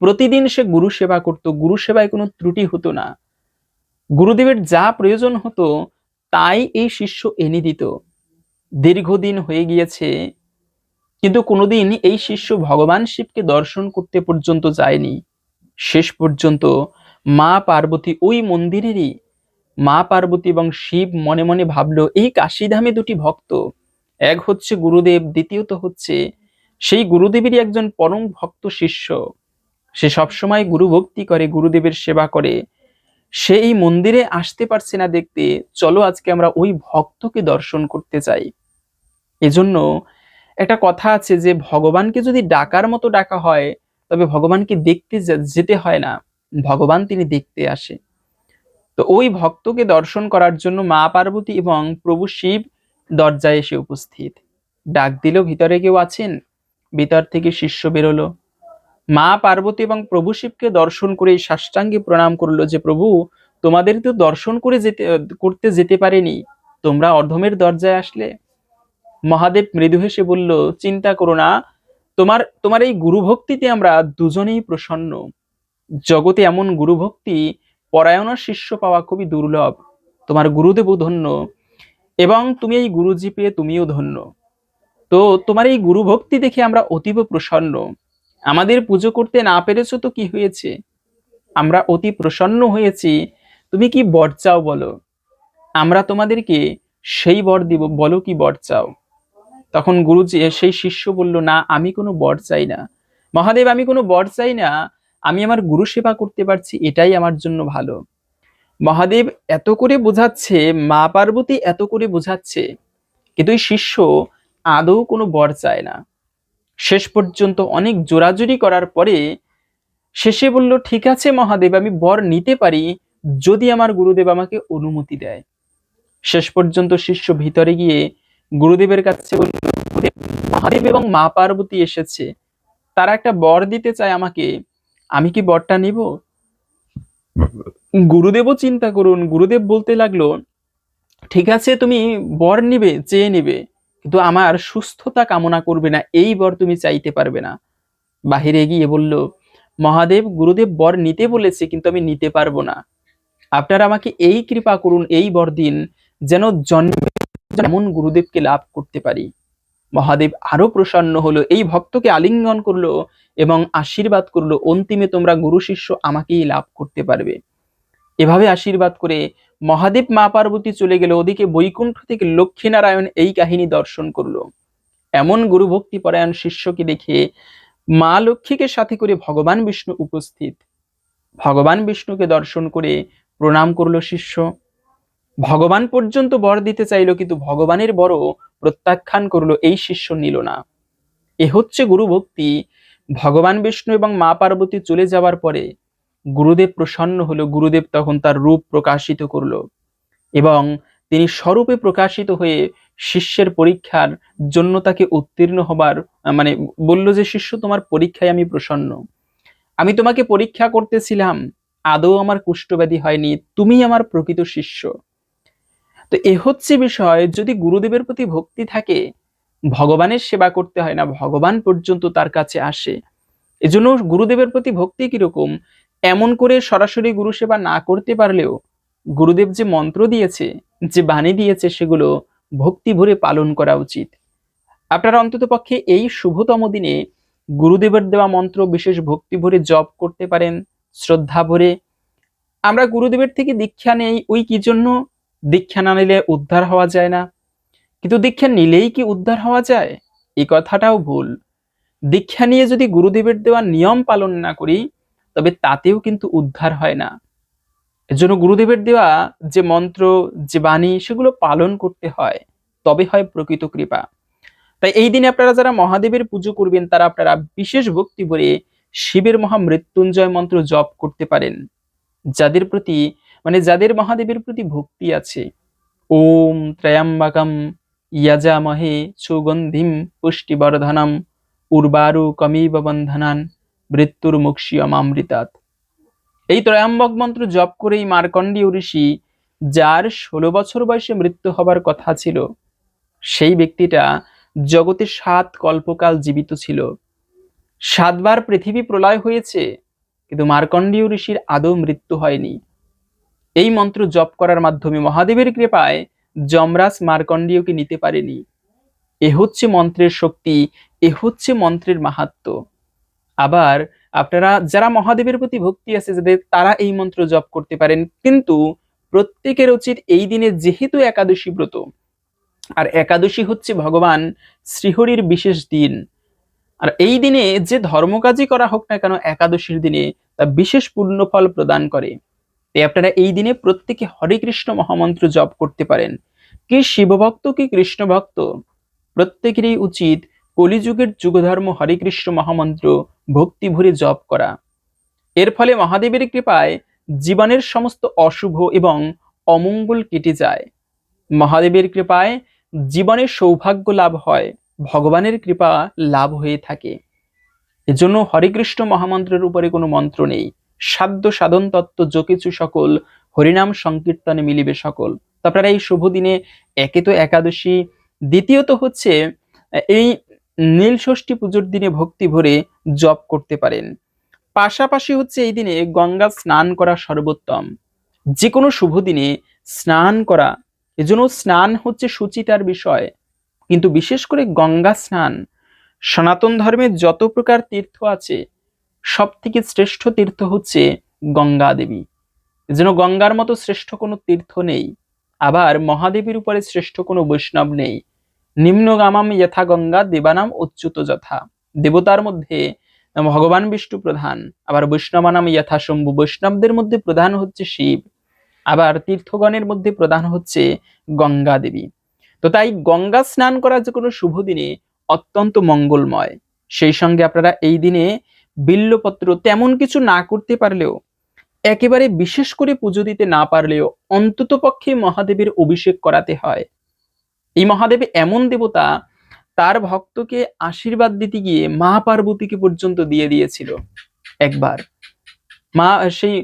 প্রতিদিন সে গুরু সেবা করত, গুরু সেবায় কোনো ত্রুটি হতো না। গুরুদেবের যা প্রয়োজন হতো তাই এই শিষ্য এনে দিত। দীর্ঘদিন হয়ে গিয়েছে কিন্তু কোনোদিন এই শিষ্য ভগবান শিবকে দর্শন করতে পর্যন্ত যায়নি। শেষ পর্যন্ত মা পার্বতী ওই মন্দিরেরই, মা পার্বতী এবং শিব মনে মনে ভাবলো এই কাশীধামে দুটি ভক্ত, এক হচ্ছে গুরুদেব, দ্বিতীয়ত হচ্ছে সেই গুরুদেবেরই একজন পরম ভক্ত শিষ্য। সে সবসময় গুরু ভক্তি করে, গুরুদেবের সেবা করে। সে এই মন্দিরে আসতে পারছে না দেখতে, চলো আজকে আমরা ওই ভক্তকে দর্শন করতে চাই। এজন্য একটা কথা আছে যে ভগবানকে যদি ডাকার মতো ডাকা হয় তবে ভগবানকে দেখতে যেতে হয় না, ভগবান তিনি দেখতে আসে। তো ওই ভক্তকে দর্শন করার জন্য মা পার্বতী এবং প্রভু শিব দরজায় এসে উপস্থিত। ডাক দিল, ভিতরে কেউ আছেন? ভিতর থেকে শিষ্য বেরোলো। মা পার্বতী এবং প্রভু শিবকে দর্শন করে সাষ্টাঙ্গে প্রণাম করলো যে প্রভু, তোমাদের তো দর্শন করতে যেতে পারেনি, তোমরা অধমের দরজায় আসলে। মহাদেব মৃদু হেসে বলল, চিন্তা করো না, তোমার তোমার এই গুরু ভক্তিতে আমরা দুজনেই প্রসন্ন। জগতে এমন গুরু ভক্তি পরায়ণ শিষ্য পাওয়া খুবই দুর্লভ। তোমার গুরুদেবও ধন্য এবং তুমি এই গুরুজি পেয়ে তুমিও ধন্য। তো তোমার এই গুরু ভক্তি দেখে আমরা অতীব প্রসন্ন। আমাদের পুজো করতে না পেরেছো তো কি হয়েছে, আমরা অতি প্রসন্ন হয়েছি। তুমি কি বর চাও বলো, আমরা তোমাদেরকে সেই বর দিব, বলো কি বর চাও। তখন গুরুজি, সেই শিষ্য বলল, না আমি কোনো বর চাই না মহাদেব, আমি কোনো বর চাই না, আমি আমার গুরু সেবা করতে পারছি এটাই আমার জন্য ভালো। মহাদেব এত করে বোঝাচ্ছে, মা পার্বতী এত করে বোঝাচ্ছে, কিন্তু এই শিষ্য আদৌ কোনো বর চায় না। শেষ পর্যন্ত অনেক জোরাজুরি করার পরে শেষে বলল, ঠিক আছে মহাদেব, আমি বর নিতে পারি যদি আমার গুরুদেব আমাকে অনুমতি দেয়। শেষ পর্যন্ত শিষ্য ভিতরে গিয়ে গুরুদেবের কাছে বলল, "গুরুদেব, মহাদেব এবং মা পার্বতী এসেছে, তারা একটা বর দিতে চায় আমাকে, আমি কি বরটা নিব?" গুরুদেবও চিন্তা করুন, গুরুদেব বলতে লাগলো, ঠিক আছে তুমি বর নিবে, চেয়ে নিবে, কিন্তু আমার সুস্থতা কামনা করবে না, এই বর তুমি চাইতে পারবে না। বাহিরে গিয়ে বলল, মহাদেব, গুরুদেব বর নিতে বলেছে কিন্তু আমি নিতে পারবো না, আপনারা আমাকে এই কৃপা করুন, এই বর দিন যেন জন্মে এমন গুরুদেবকে লাভ করতে পারি। মহাদেব আরো প্রসন্ন হলো, এই ভক্তকে আলিঙ্গন করলো এবং আশীর্বাদ করলো, অন্তিমে তোমরা গুরু শিষ্য আমাকেই লাভ করতে পারবে। এভাবে আশীর্বাদ করে মহাদেব মা পার্বতী চলে গেল। ওদিকে বৈকুণ্ঠ থেকে লক্ষ্মীনারায়ণ এই কাহিনী দর্শন করলো। এমন গুরু ভক্তি পরায়ণ শিষ্যকে দেখে মা লক্ষ্মীকে সাথে করে ভগবান বিষ্ণু উপস্থিত। ভগবান বিষ্ণুকে দর্শন করে প্রণাম করলো শিষ্য। ভগবান পর্যন্ত বর দিতে চাইলো কিন্তু ভগবানের বরও প্রত্যাখ্যান করলো, এই শিষ্য নিল না। এ হচ্ছে গুরু ভক্তি। ভগবান বিষ্ণু এবং মা পার্বতী চলে যাওয়ার পরে গুরুদেব প্রসন্ন হলো। গুরুদেব তখন তার রূপ প্রকাশিত করলো এবং তিনি স্বরূপে প্রকাশিত হয়ে শিষ্যের পরীক্ষার জন্য তাকে উত্তীর্ণ হবার মানে বলল যে, শিষ্য তোমার পরীক্ষায় আমি প্রসন্ন, আমি তোমাকে পরীক্ষা করতেছিলাম, আদৌ আমার কুষ্ঠব্যাধি হয়নি, তুমি আমার প্রকৃত শিষ্য। তো এ হচ্ছে বিষয়, যদি গুরুদেবের প্রতি ভক্তি থাকে ভগবানের সেবা করতে হয় না, ভগবান পর্যন্ত তার কাছে আসে। এজন্য গুরুদেবের প্রতি ভক্তি কিরকম, এমন করে সরাসরি গুরু সেবা না করতে পারলেও গুরুদেব যে মন্ত্র দিয়েছে, যে বাণী দিয়েছে, সেগুলো ভক্তি ভরে পালন করা উচিত। আপনারা অন্তত পক্ষে এই শুভতম দিনে গুরুদেবের দেওয়া মন্ত্র বিশেষ ভক্তি ভরে জপ করতে পারেন, শ্রদ্ধা ভরে। আমরা গুরুদেবের থেকে দীক্ষা নেই ওই কি জন্য? দীক্ষা না নিলে উদ্ধার হওয়া যায় না। কিন্তু দীক্ষা নিলেই কি উদ্ধার হওয়া যায়? এই কথাটাও ভুল। দীক্ষা নিয়ে যদি গুরুদেবের দেওয়া নিয়ম পালন না করি, তবে তাতেও কিন্তু উদ্ধার হয় না। এজন্য গুরুদেবের দেওয়া যে মন্ত্র, যে বাণী, সেগুলো পালন করতে হয়, তবে হয় প্রকৃত কৃপা। তাই এই দিনে আপনারা যারা মহাদেবের পুজো করবেন, তারা আপনারা বিশেষ ভক্তি ভরে শিবের মহামৃত্যুঞ্জয় মন্ত্র জপ করতে পারেন। যাদের প্রতি যাদের মহাদেবের প্রতি ভক্তি আছে, ওম ত্রয়ম্বকম যজামহে সুগন্ধিম পুষ্টিবর্ধনম উর্বারুকমিব বন্ধনান মৃত্যুর্মুক্ষীয়মামৃতাৎ। এই ত্রয়ম্বক মন্ত্র জপ করেই মার্কণ্ডেয় ঋষি, যার 16 বছর বয়সে মৃত্যু হবার কথা ছিল, সেই ব্যক্তিটা জগতে 7 কল্পকাল জীবিত ছিল। 7 বার পৃথিবী প্রলয় হয়েছে, কিন্তু মার্কণ্ডেয় ঋষির আদৌ মৃত্যু হয়নি। এই মন্ত্র জপ করার মাধ্যমে মহাদেবের কৃপায় যমরাজ মার্কণ্ডেয়কে নিতে পারেনি। এ হচ্ছে মন্ত্রের শক্তি, এ হচ্ছে মন্ত্রের মাহাত্ম্য। আবার আপনারা যারা মহাদেবের প্রতি ভক্তি আছে যাদের, তারা এই মন্ত্র জপ করতে পারেন। কিন্তু প্রত্যেকের উচিত এই দিনে, যেহেতু একাদশী ব্রত, আর একাদশী হচ্ছে ভগবান শ্রীহরির বিশেষ দিন, আর এই দিনে যে ধর্মকাজই করা হোক না কেন একাদশীর দিনে, তা বিশেষ পুণ্যফল প্রদান করে। তাই আপনারা এই দিনে প্রত্যেকে হরে কৃষ্ণ মহামন্ত্র জপ করতে পারেন। কি শিবভক্ত কি কৃষ্ণ ভক্ত, প্রত্যেকেরই উচিত কলিযুগের যুগধর্ম হরে কৃষ্ণ মহামন্ত্র ভক্তি ভরে জপ করা। এর ফলে মহাদেবের কৃপায় জীবনের সমস্ত অশুভ এবং অমঙ্গল কেটে যায়। মহাদেবের কৃপায় জীবনে সৌভাগ্য লাভ হয়, ভগবানের কৃপা লাভ হয়ে থাকে। এজন্য হরে কৃষ্ণ মহামন্ত্রের উপরে কোনো মন্ত্র নেই। সাধ্য সাধন তত্ত্ব যকিছু সকল, হরিনাম সংকীর্তনে মিলিবে সকল। তো আপনারা এই শুভ দিনে, একে তো একাদশী, দ্বিতীয়ত হচ্ছে এই নীল ষষ্ঠী পুজোর দিনে ভক্তি ভরে জপ করতে পারেন। পাশাপাশি হচ্ছে এই দিনে গঙ্গা স্নান করা সর্বোত্তম। যে কোনো শুভ দিনে স্নান করা, এজন্য স্নান হচ্ছে সুচিতার বিষয়, কিন্তু বিশেষ করে গঙ্গা স্নান। সনাতন ধর্মের যত প্রকার তীর্থ আছে, সব থেকে শ্রেষ্ঠ তীর্থ হচ্ছে গঙ্গা দেবী। এজন্য গঙ্গার মতো শ্রেষ্ঠ কোনো তীর্থ নেই। আবার মহাদেবীর উপরে শ্রেষ্ঠ কোনো বৈষ্ণব নেই। নিম্নগামাম যথা গঙ্গা দেবানাম অচ্যুত যথা। দেবতার মধ্যে ভগবান বিষ্ণু প্রধান, আবার বৈষ্ণবানাম যথা শম্ভু, বৈষ্ণবদের মধ্যে প্রধান হচ্ছে শিব, আবার তীর্থগণের মধ্যে প্রধান হচ্ছে গঙ্গা দেবী। তো তাই গঙ্গা স্নান করা যে কোনো শুভ দিনে অত্যন্ত মঙ্গলময়। সেই সঙ্গে আপনারা এই দিনে বিল্লপত্র তেমন কিছু না করতে পারলেও, একেবারে বিশেষ করে পুজো দিতে না পারলেও, অন্তত পক্ষে মহাদেবের অভিষেক করাতে হয়। এই মহাদেব এমন দেবতা, তার ভক্তকে আশীর্বাদ দিতে গিয়ে মা পার্বতীকে পর্যন্ত দিয়ে দিয়েছিল একবার। মা সেই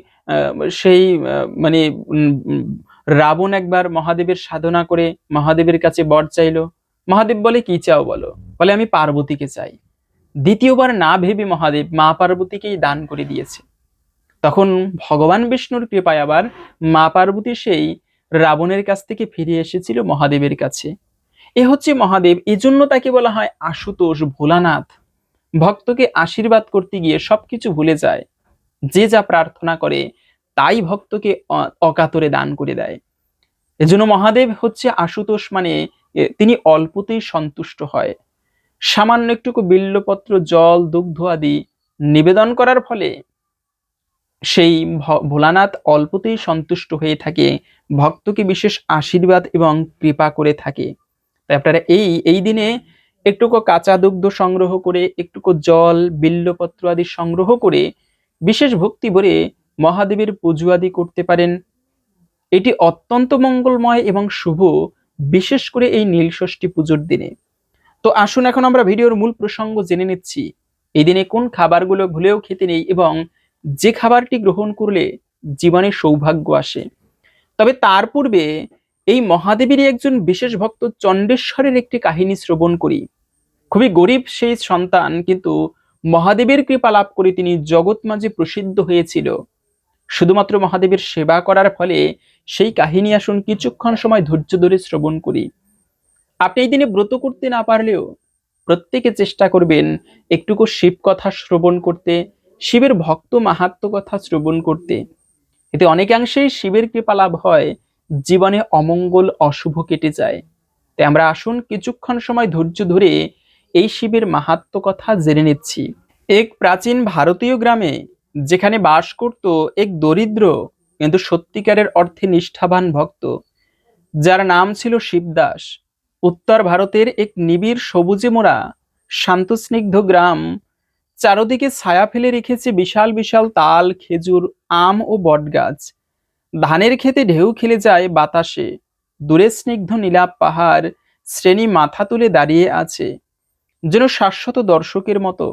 সেই মানে রাবণ একবার মহাদেবের সাধনা করে মহাদেবের কাছে বর চাইলো। মহাদেব বলে, কি চাও বলো? বলে, আমি পার্বতীকে চাই। দ্বিতীয়বার না ভেবে মহাদেব মা পার্বতীকেই দান করে দিয়েছে। তখন ভগবান বিষ্ণুর কৃপায় আবার মা পার্বতী সেই রাবণের কাছ থেকে ফিরে এসেছিল মহাদেবের কাছে। এ হচ্ছে মহাদেব। এজন্য তাকে বলা হয় আশুতোষ, ভোলানাথ। ভক্তকে আশীর্বাদ করতে গিয়ে সবকিছু ভুলে যায়। যে যা প্রার্থনা করে তাই ভক্তকে অকাতরে দান করে দেয়। এজন্য মহাদেব হচ্ছে আশুতোষ, তিনি অল্পতেই সন্তুষ্ট হয়। সামান্য একটুকু বিল্লপত্র, জল, দুগ্ধ আদি নিবেদন করার ফলে সেই ভোলানাথ অল্পতেই সন্তুষ্ট হয়ে থাকে, ভক্তকে বিশেষ আশীর্বাদ এবং কৃপা করে থাকে। তাই আপনারা এই দিনে একটুকু কাঁচা দুগ্ধ সংগ্রহ করে, একটুকু জল, বিল্লপত্র আদি সংগ্রহ করে বিশেষ ভক্তি ভরে মহাদেবের পুজো আদি করতে পারেন। এটি অত্যন্ত মঙ্গলময় এবং শুভ, বিশেষ করে এই নীলষষ্ঠী পুজোর দিনে। তো আসুন এখন আমরা ভিডিওর মূল প্রসঙ্গ জেনে নিচ্ছি। এই দিনে কোন খাবারগুলো ভুলেও খেতে নেই এবং যে খাবারটি গ্রহণ করলে জীবনে সৌভাগ্য আসে। তবে তার পূর্বে এই মহাদেবেরই একজন বিশেষ ভক্ত চণ্ডেশ্বরের একটি কাহিনী শ্রবণ করি। খুবই গরিব সেই সন্তান, কিন্তু মহাদেবের কৃপা লাভ করে তিনি জগৎ মাঝে প্রসিদ্ধ হয়েছিল শুধুমাত্র মহাদেবের সেবা করার ফলে। সেই কাহিনী আসুন কিছুক্ষণ সময় ধৈর্য ধরে শ্রবণ করি। আপনি এই দিনে ব্রত করতে না পারলেও প্রত্যেকে চেষ্টা করবেন একটুকু শিব কথা শ্রবণ করতে, শিবের ভক্ত মাহাত্ম্য কথা শ্রবণ করতে। এতে অনেকাংশেই শিবের কৃপা লাভ হয়, জীবনে অমঙ্গল অশুভ কেটে যায়। তাই আমরা আসুন কিছুক্ষণ সময় ধৈর্য ধরে এই শিবের মাহাত্ম্য কথা জেনে নিচ্ছি। এক প্রাচীন ভারতীয় গ্রামে যেখানে বাস করত এক দরিদ্র কিন্তু সত্যিকারের অর্থে নিষ্ঠাবান ভক্ত, যার নাম ছিল শিবদাস। উত্তর ভারতের এক নিবিড় সবুজে মোড়া শান্তস্নিগ্ধ গ্রাম। চারদিকে ছায়া ফেলে রেখেছে বিশাল বিশাল তাল, খেজুর, আম ও বটগাছ। ধানের খেতে ঢেউ খেলে যায় বাতাসে। দূরে স্নিগ্ধ নীলাভ পাহাড় শ্রেণী মাথা তুলে দাঁড়িয়ে আছে, যেন শাশ্বত দর্শকের মতো।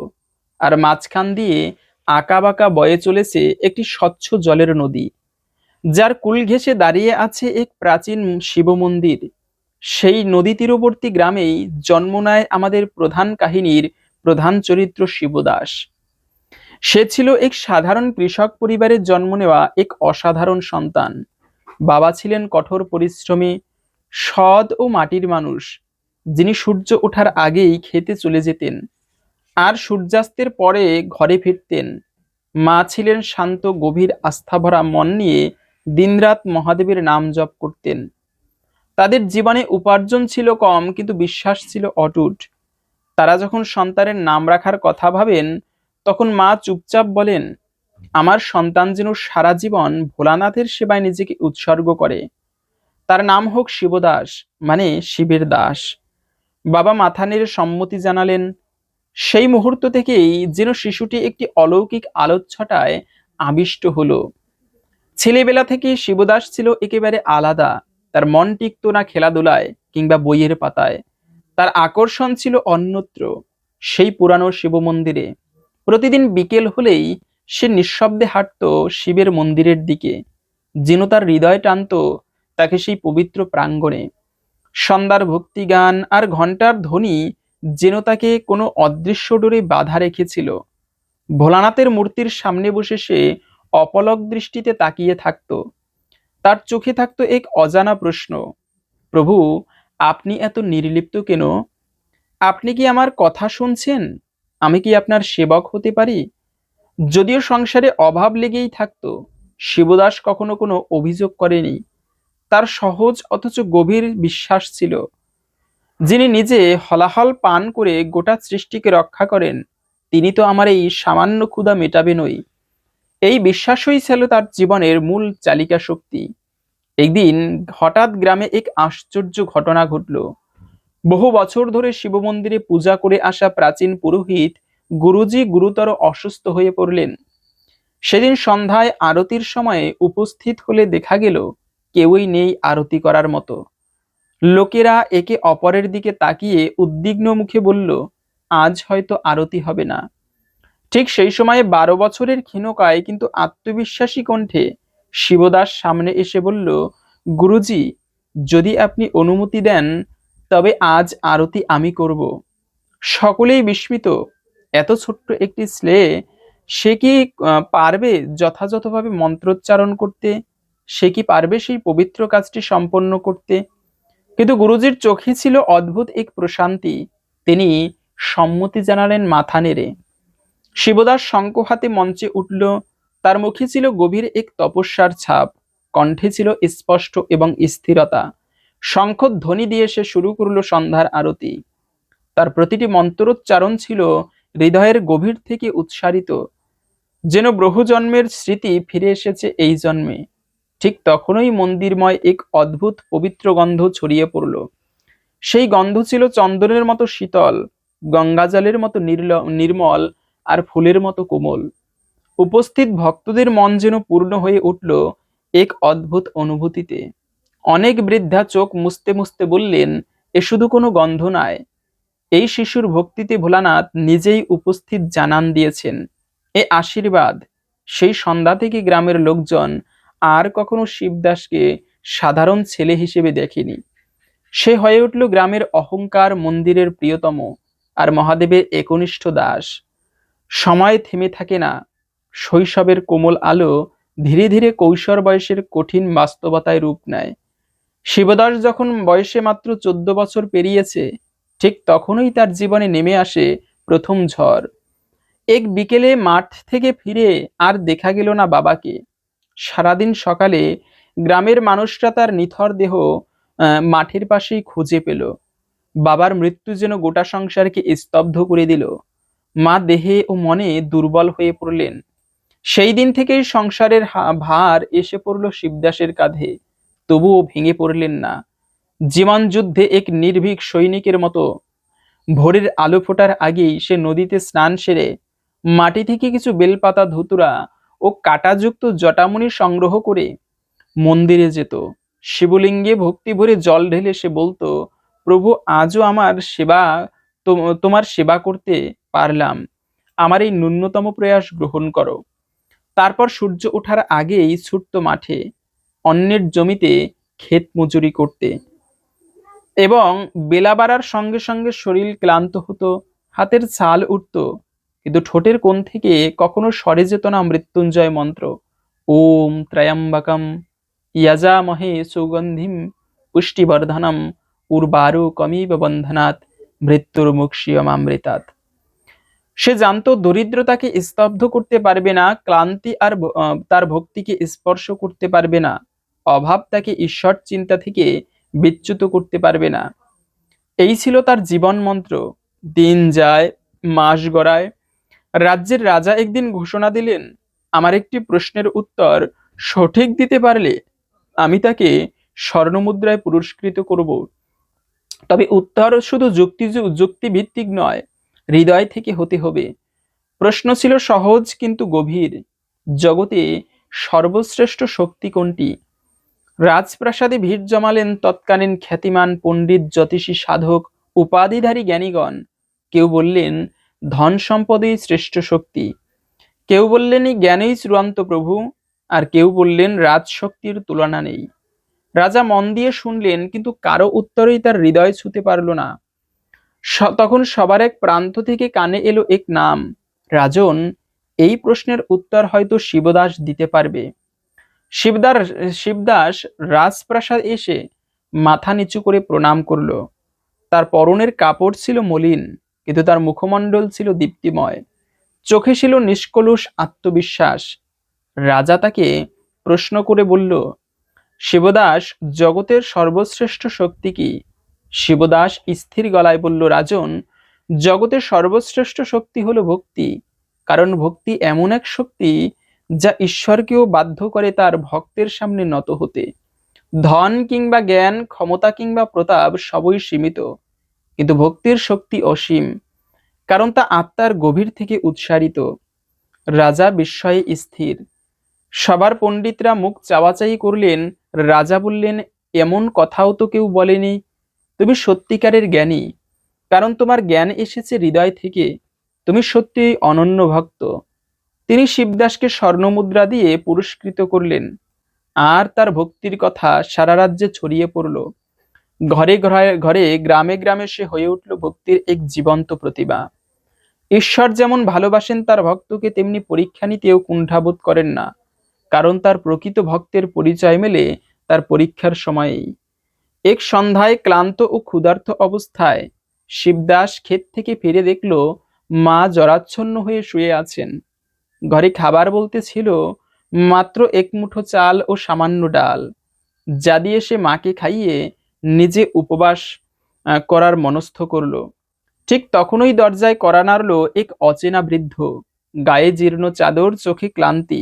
আর মাঝখান দিয়ে আঁকা বাঁকা বয়ে চলেছে একটি স্বচ্ছ জলের নদী, যার কূল ঘেঁষে দাঁড়িয়ে আছে এক প্রাচীন শিব মন্দির। সেই নদী তীরবর্তী গ্রামেই জন্ম নেয় আমাদের প্রধান কাহিনীর প্রধান চরিত্র শিবদাস। সে ছিল এক সাধারণ কৃষক পরিবারে জন্ম নেওয়া এক অসাধারণ সন্তান। বাবা ছিলেন কঠোর পরিশ্রমী, সৎ ও মাটির মানুষ, যিনি সূর্য ওঠার আগেই খেতে চলে যেতেন আর সূর্যাস্তের পরে ঘরে ফিরতেন। মা ছিলেন শান্ত, গভীর আস্থাভরা মন নিয়ে দিনরাত মহাদেবের নাম জপ করতেন। তাদের জীবনে উপার্জন ছিল কম, কিন্তু বিশ্বাস ছিল অটুট। তারা যখন সন্তানের নাম রাখার কথা ভাবেন, তখন মা চুপচাপ বলেন, আমার সন্তান যেন সারা জীবন ভোলানাথের সেবায় নিজেকে উৎসর্গ করে। তার নাম হোক শিবদাস, মানে শিবের দাস। বাবা মাথা নেড়ে সম্মতি জানালেন। সেই মুহূর্ত থেকেই যেন শিশুটি একটি অলৌকিক আলোচ্ছটায় আবিষ্ট হলো। ছেলেবেলা থেকে শিবদাস ছিল একেবারে আলাদা। তার মন টিকতো না খেলাধুলায় কিংবা বইয়ের পাতায়। তার আকর্ষণ ছিল অন্যত্র, সেই পুরানো শিব মন্দিরে। প্রতিদিন বিকেল হলেই সে নিঃশব্দে হাঁটত শিবের মন্দিরের দিকে, যেন তার হৃদয় টানত তাকে সেই পবিত্র প্রাঙ্গণে। সন্ধ্যার ভক্তিগান আর ঘণ্টার ধ্বনি যেন তাকে কোনো অদৃশ্য ডোরে বাধা রেখেছিল। ভোলানাথের মূর্তির সামনে বসে সে অপলক দৃষ্টিতে তাকিয়ে থাকত। তার চোখে থাকতো এক অজানা প্রশ্ন, প্রভু, আপনি এত নির্লিপ্ত কেন? আপনি কি আমার কথা শুনছেন? আমি কি আপনার সেবক হতে পারি? যদিও সংসারে অভাব লেগেই থাকতো, শিবদাস কখনো কোনো অভিযোগ করেনি। তার সহজ অথচ গভীর বিশ্বাস ছিল, যিনি নিজে হলাহল পান করে গোটা সৃষ্টিকে রক্ষা করেন, তিনি তো আমার এই সামান্য ক্ষুধা মেটাবেনই। এই বিশ্বাসই ছিল তার জীবনের মূল চালিকা শক্তি। একদিন হঠাৎ গ্রামে এক আশ্চর্য ঘটনা ঘটল। বহু বছর ধরে শিব মন্দিরে পূজা করে আসা প্রাচীন পুরোহিত গুরুজি গুরুতর অসুস্থ হয়ে পড়লেন। সেদিন সন্ধ্যায় আরতির সময়ে উপস্থিত হলে দেখা গেল কেউই নেই আরতি করার মতো। লোকেরা একে অপরের দিকে তাকিয়ে উদ্বিগ্ন মুখে বলল, আজ হয়তো আরতি হবে না। ঠিক সেই সময়ে 12 বছরের ক্ষীণকায় কিন্তু আত্মবিশ্বাসী কণ্ঠে শিবদাস সামনে এসে বলল, গুরুজি, যদি আপনি অনুমতি দেন তবে আজ আরতি আমি করব। সকলেই বিস্মিত। এত ছোট্ট একটি ছেলে, সে কি পারবে যথাযথভাবে মন্ত্রোচ্চারণ করতে? সে কি পারবে সেই পবিত্র কাজটি সম্পন্ন করতে? কিন্তু গুরুজির চোখে ছিল অদ্ভুত এক প্রশান্তি। তিনি সম্মতি জানালেন মাথা নেড়ে। শিবদাস শঙ্খ হাতে মঞ্চে উঠল। তার মুখে ছিল গভীর এক তপস্যার ছাপ, কণ্ঠে ছিল স্পষ্ট এবং স্থিরতা। শঙ্খধ্বনি দিয়ে সে শুরু করলো সন্ধ্যার আরতি। তার প্রতিটি মন্ত্রোচ্চারণ ছিল হৃদয়ের গভীর থেকে উৎসারিত, যেন বহু জন্মের স্মৃতি ফিরে এসেছে এই জন্মে। ঠিক তখনই মন্দিরময় এক অদ্ভুত পবিত্র গন্ধ ছড়িয়ে পড়ল। সেই গন্ধ ছিল চন্দনের মতো শীতল, গঙ্গাজলের মতো নির্মল আর ফুলের মতো কোমল। উপস্থিত ভক্তদের মন যেন পূর্ণ হয়ে উঠল এক অদ্ভুত অনুভূতিতে। অনেক বৃদ্ধা চোখ মুছতে মুছতে বললেন, এ শুধু কোনো গন্ধ নয়, এই শিশুর ভক্তিতে ভোলানাথ নিজেই উপস্থিত জানান দিয়েছেন। এ আশীর্বাদ। সেই সন্ধ্যা থেকে গ্রামের লোকজন আর কখনো শিবদাসকে সাধারণ ছেলে হিসেবে দেখেনি। সে হয়ে উঠল গ্রামের অহংকার, মন্দিরের প্রিয়তম আর মহাদেবের একনিষ্ঠ দাস। সময় থেমে থাকে না। শৈশবের কোমল আলো ধীরে ধীরে কৈশোর বয়সের কঠিন বাস্তবতায় রূপ নেয়। শিবদাস যখন বয়সে মাত্র 14 বছর পেরিয়েছে, ঠিক তখনই তার জীবনে নেমে আসে প্রথম ঝড়। এক বিকেলে মাঠ থেকে ফিরে আর দেখা গেল না বাবাকে। সারাদিন সকালে গ্রামের মানুষরা তার নিথর দেহ মাঠের পাশেই খুঁজে পেল। বাবার মৃত্যু যেন গোটা সংসারকে স্তব্ধ করে দিল। মা দেহে ও মনে দুর্বল হয়ে পড়লেন। সেই দিন থেকেই সংসারের ভার এসে পড়ল শিবদাসের কাঁধে। তবুও ভেঙে পড়লেন না। জীবন যুদ্ধে এক নির্ভীক সৈনিকের মতো ভোরের আলো ফোটার আগেই সে নদীতে স্নান সেরে মাটি থেকে কিছু বেলপাতা, ধুতুরা ও কাঁটাযুক্ত জটামণি সংগ্রহ করে মন্দিরে যেত। শিবলিঙ্গে ভক্তি ভরে জল ঢেলে সে বলতো, প্রভু, আজও আমার সেবা, তোমার সেবা করতে পারলাম, আমার এই ন্যূনতম প্রয়াস গ্রহণ করো। তারপর সূর্য ওঠার আগেই ছুটত মাঠে, অন্যের জমিতে ক্ষেত মজুরি করতে। এবং বেলা বাড়ার সঙ্গে সঙ্গে শরীর ক্লান্ত হতো, হাতের ছাল উঠত, কিন্তু ঠোঁটের কোণ থেকে কখনো স্বরে যেত না মৃত্যুঞ্জয় মন্ত্র, ওম ত্রয়ম্বকম ইয়াজামহে সুগন্ধিম পুষ্টিবর্ধনম উর্বারুকমিব বন্ধনাৎ মৃত্যুর্মুক্ষীয়মামৃতাৎ। সে জানতো দরিদ্রতাকে স্তব্ধ করতে পারবে না, ক্লান্তি আর তার ভক্তিকে স্পর্শ করতে পারবে না, অভাব তাকে ঈশ্বর চিন্তা থেকে বিচ্যুত করতে পারবে না। এই ছিল তার জীবন মন্ত্র। দিন যায়, মাস গড়ায়। রাজ্যের রাজা একদিন ঘোষণা দিলেন, আমার একটি প্রশ্নের উত্তর সঠিক দিতে পারলে আমি তাকে স্বর্ণমুদ্রায় পুরস্কৃত করব। তবে উত্তর শুধু যুক্তিভিত্তিক নয়, হৃদয় থেকে হতে হবে। প্রশ্ন ছিল সহজ কিন্তু গভীর। জগতে সর্বশ্রেষ্ঠ শক্তি কোনটি? রাজপ্রাসাদে ভিড় জমালেন তৎকালীন খ্যাতিমান পণ্ডিত, জ্যোতিষী, সাধক, উপাধিধারী জ্ঞানীগণ। কেউ বললেন ধন সম্পদেই শ্রেষ্ঠ শক্তি, কেউ বললেন এই জ্ঞানেই চূড়ান্ত প্রভু, আর কেউ বললেন রাজশক্তির তুলনা নেই। রাজা মন দিয়ে শুনলেন, কিন্তু কারো উত্তরেই তার হৃদয় ছুঁতে পারল না। তখন সবার এক প্রান্ত থেকে কানে এলো এক নাম, রাজন, এই প্রশ্নের উত্তর হয়তো শিবদাস দিতে পারবে। শিবদাস রাজপ্রাসাদ এসে মাথা নিচু করে প্রণাম করল। তার পরনের কাপড় ছিল মলিন, কিন্তু তার মুখমণ্ডল ছিল দীপ্তিময়, চোখে ছিল নিষ্কলুষ আত্মবিশ্বাস। রাজা তাকে প্রশ্ন করে বলল, শিবদাস, জগতের সর্বশ্রেষ্ঠ শক্তি কি? শিবদাস স্থির গলায় বলল, রাজন, জগতের সর্বশ্রেষ্ঠ শক্তি হলো ভক্তি। কারণ ভক্তি এমন এক শক্তি যা ঈশ্বরকেও বাধ্য করে তার ভক্তের সামনে নত হতে। ধন কিংবা জ্ঞান, ক্ষমতা কিংবা প্রতাপ সবই সীমিত, কিন্তু ভক্তির শক্তি অসীম, কারণ তা আত্মার গভীর থেকে উৎসারিত। রাজা বিস্ময়ে স্থির। সবার পণ্ডিতরা মুখ চাওয়াচাই করলেন। রাজা বললেন, এমন কথাও তো কেউ বলেনি। তুমি সত্যিকারের জ্ঞানী, কারণ তোমার জ্ঞান এসেছে হৃদয় থেকে। তুমি সত্যিই অনন্য ভক্ত। তিনি শিবদাসকে স্বর্ণমুদ্রা দিয়ে পুরস্কৃত করলেন, আর তার ভক্তির কথা সারা রাজ্যে ছড়িয়ে পড়ল। ঘরে ঘরে ঘরে, গ্রামে গ্রামে সে হয়ে উঠল ভক্তির এক জীবন্ত প্রতিভা। ঈশ্বর যেমন ভালোবাসেন তার ভক্তকে, তেমনি পরীক্ষা নিতেও কুণ্ঠাবোধ করেন না, কারণ তার প্রকৃত ভক্তের পরিচয় মেলে তার পরীক্ষার সময়েই। এক সন্ধ্যায় ক্লান্ত ও ক্ষুধার্ত অবস্থায় শিবদাস ক্ষেত থেকে ফিরে দেখল মা জরাচ্ছন্ন হয়ে শুয়ে আছেন। ঘরে খাবার বলতে ছিল মাত্র এক মুঠো চাল ও সামান্য ডাল, যা দিয়ে সে মাকে খাইয়ে নিজে উপবাস করার মনস্থ করল। ঠিক তখনই দরজায় কড়া নাড়ল এক অচেনা বৃদ্ধ। গায়ে জীর্ণ চাদর, চোখে ক্লান্তি,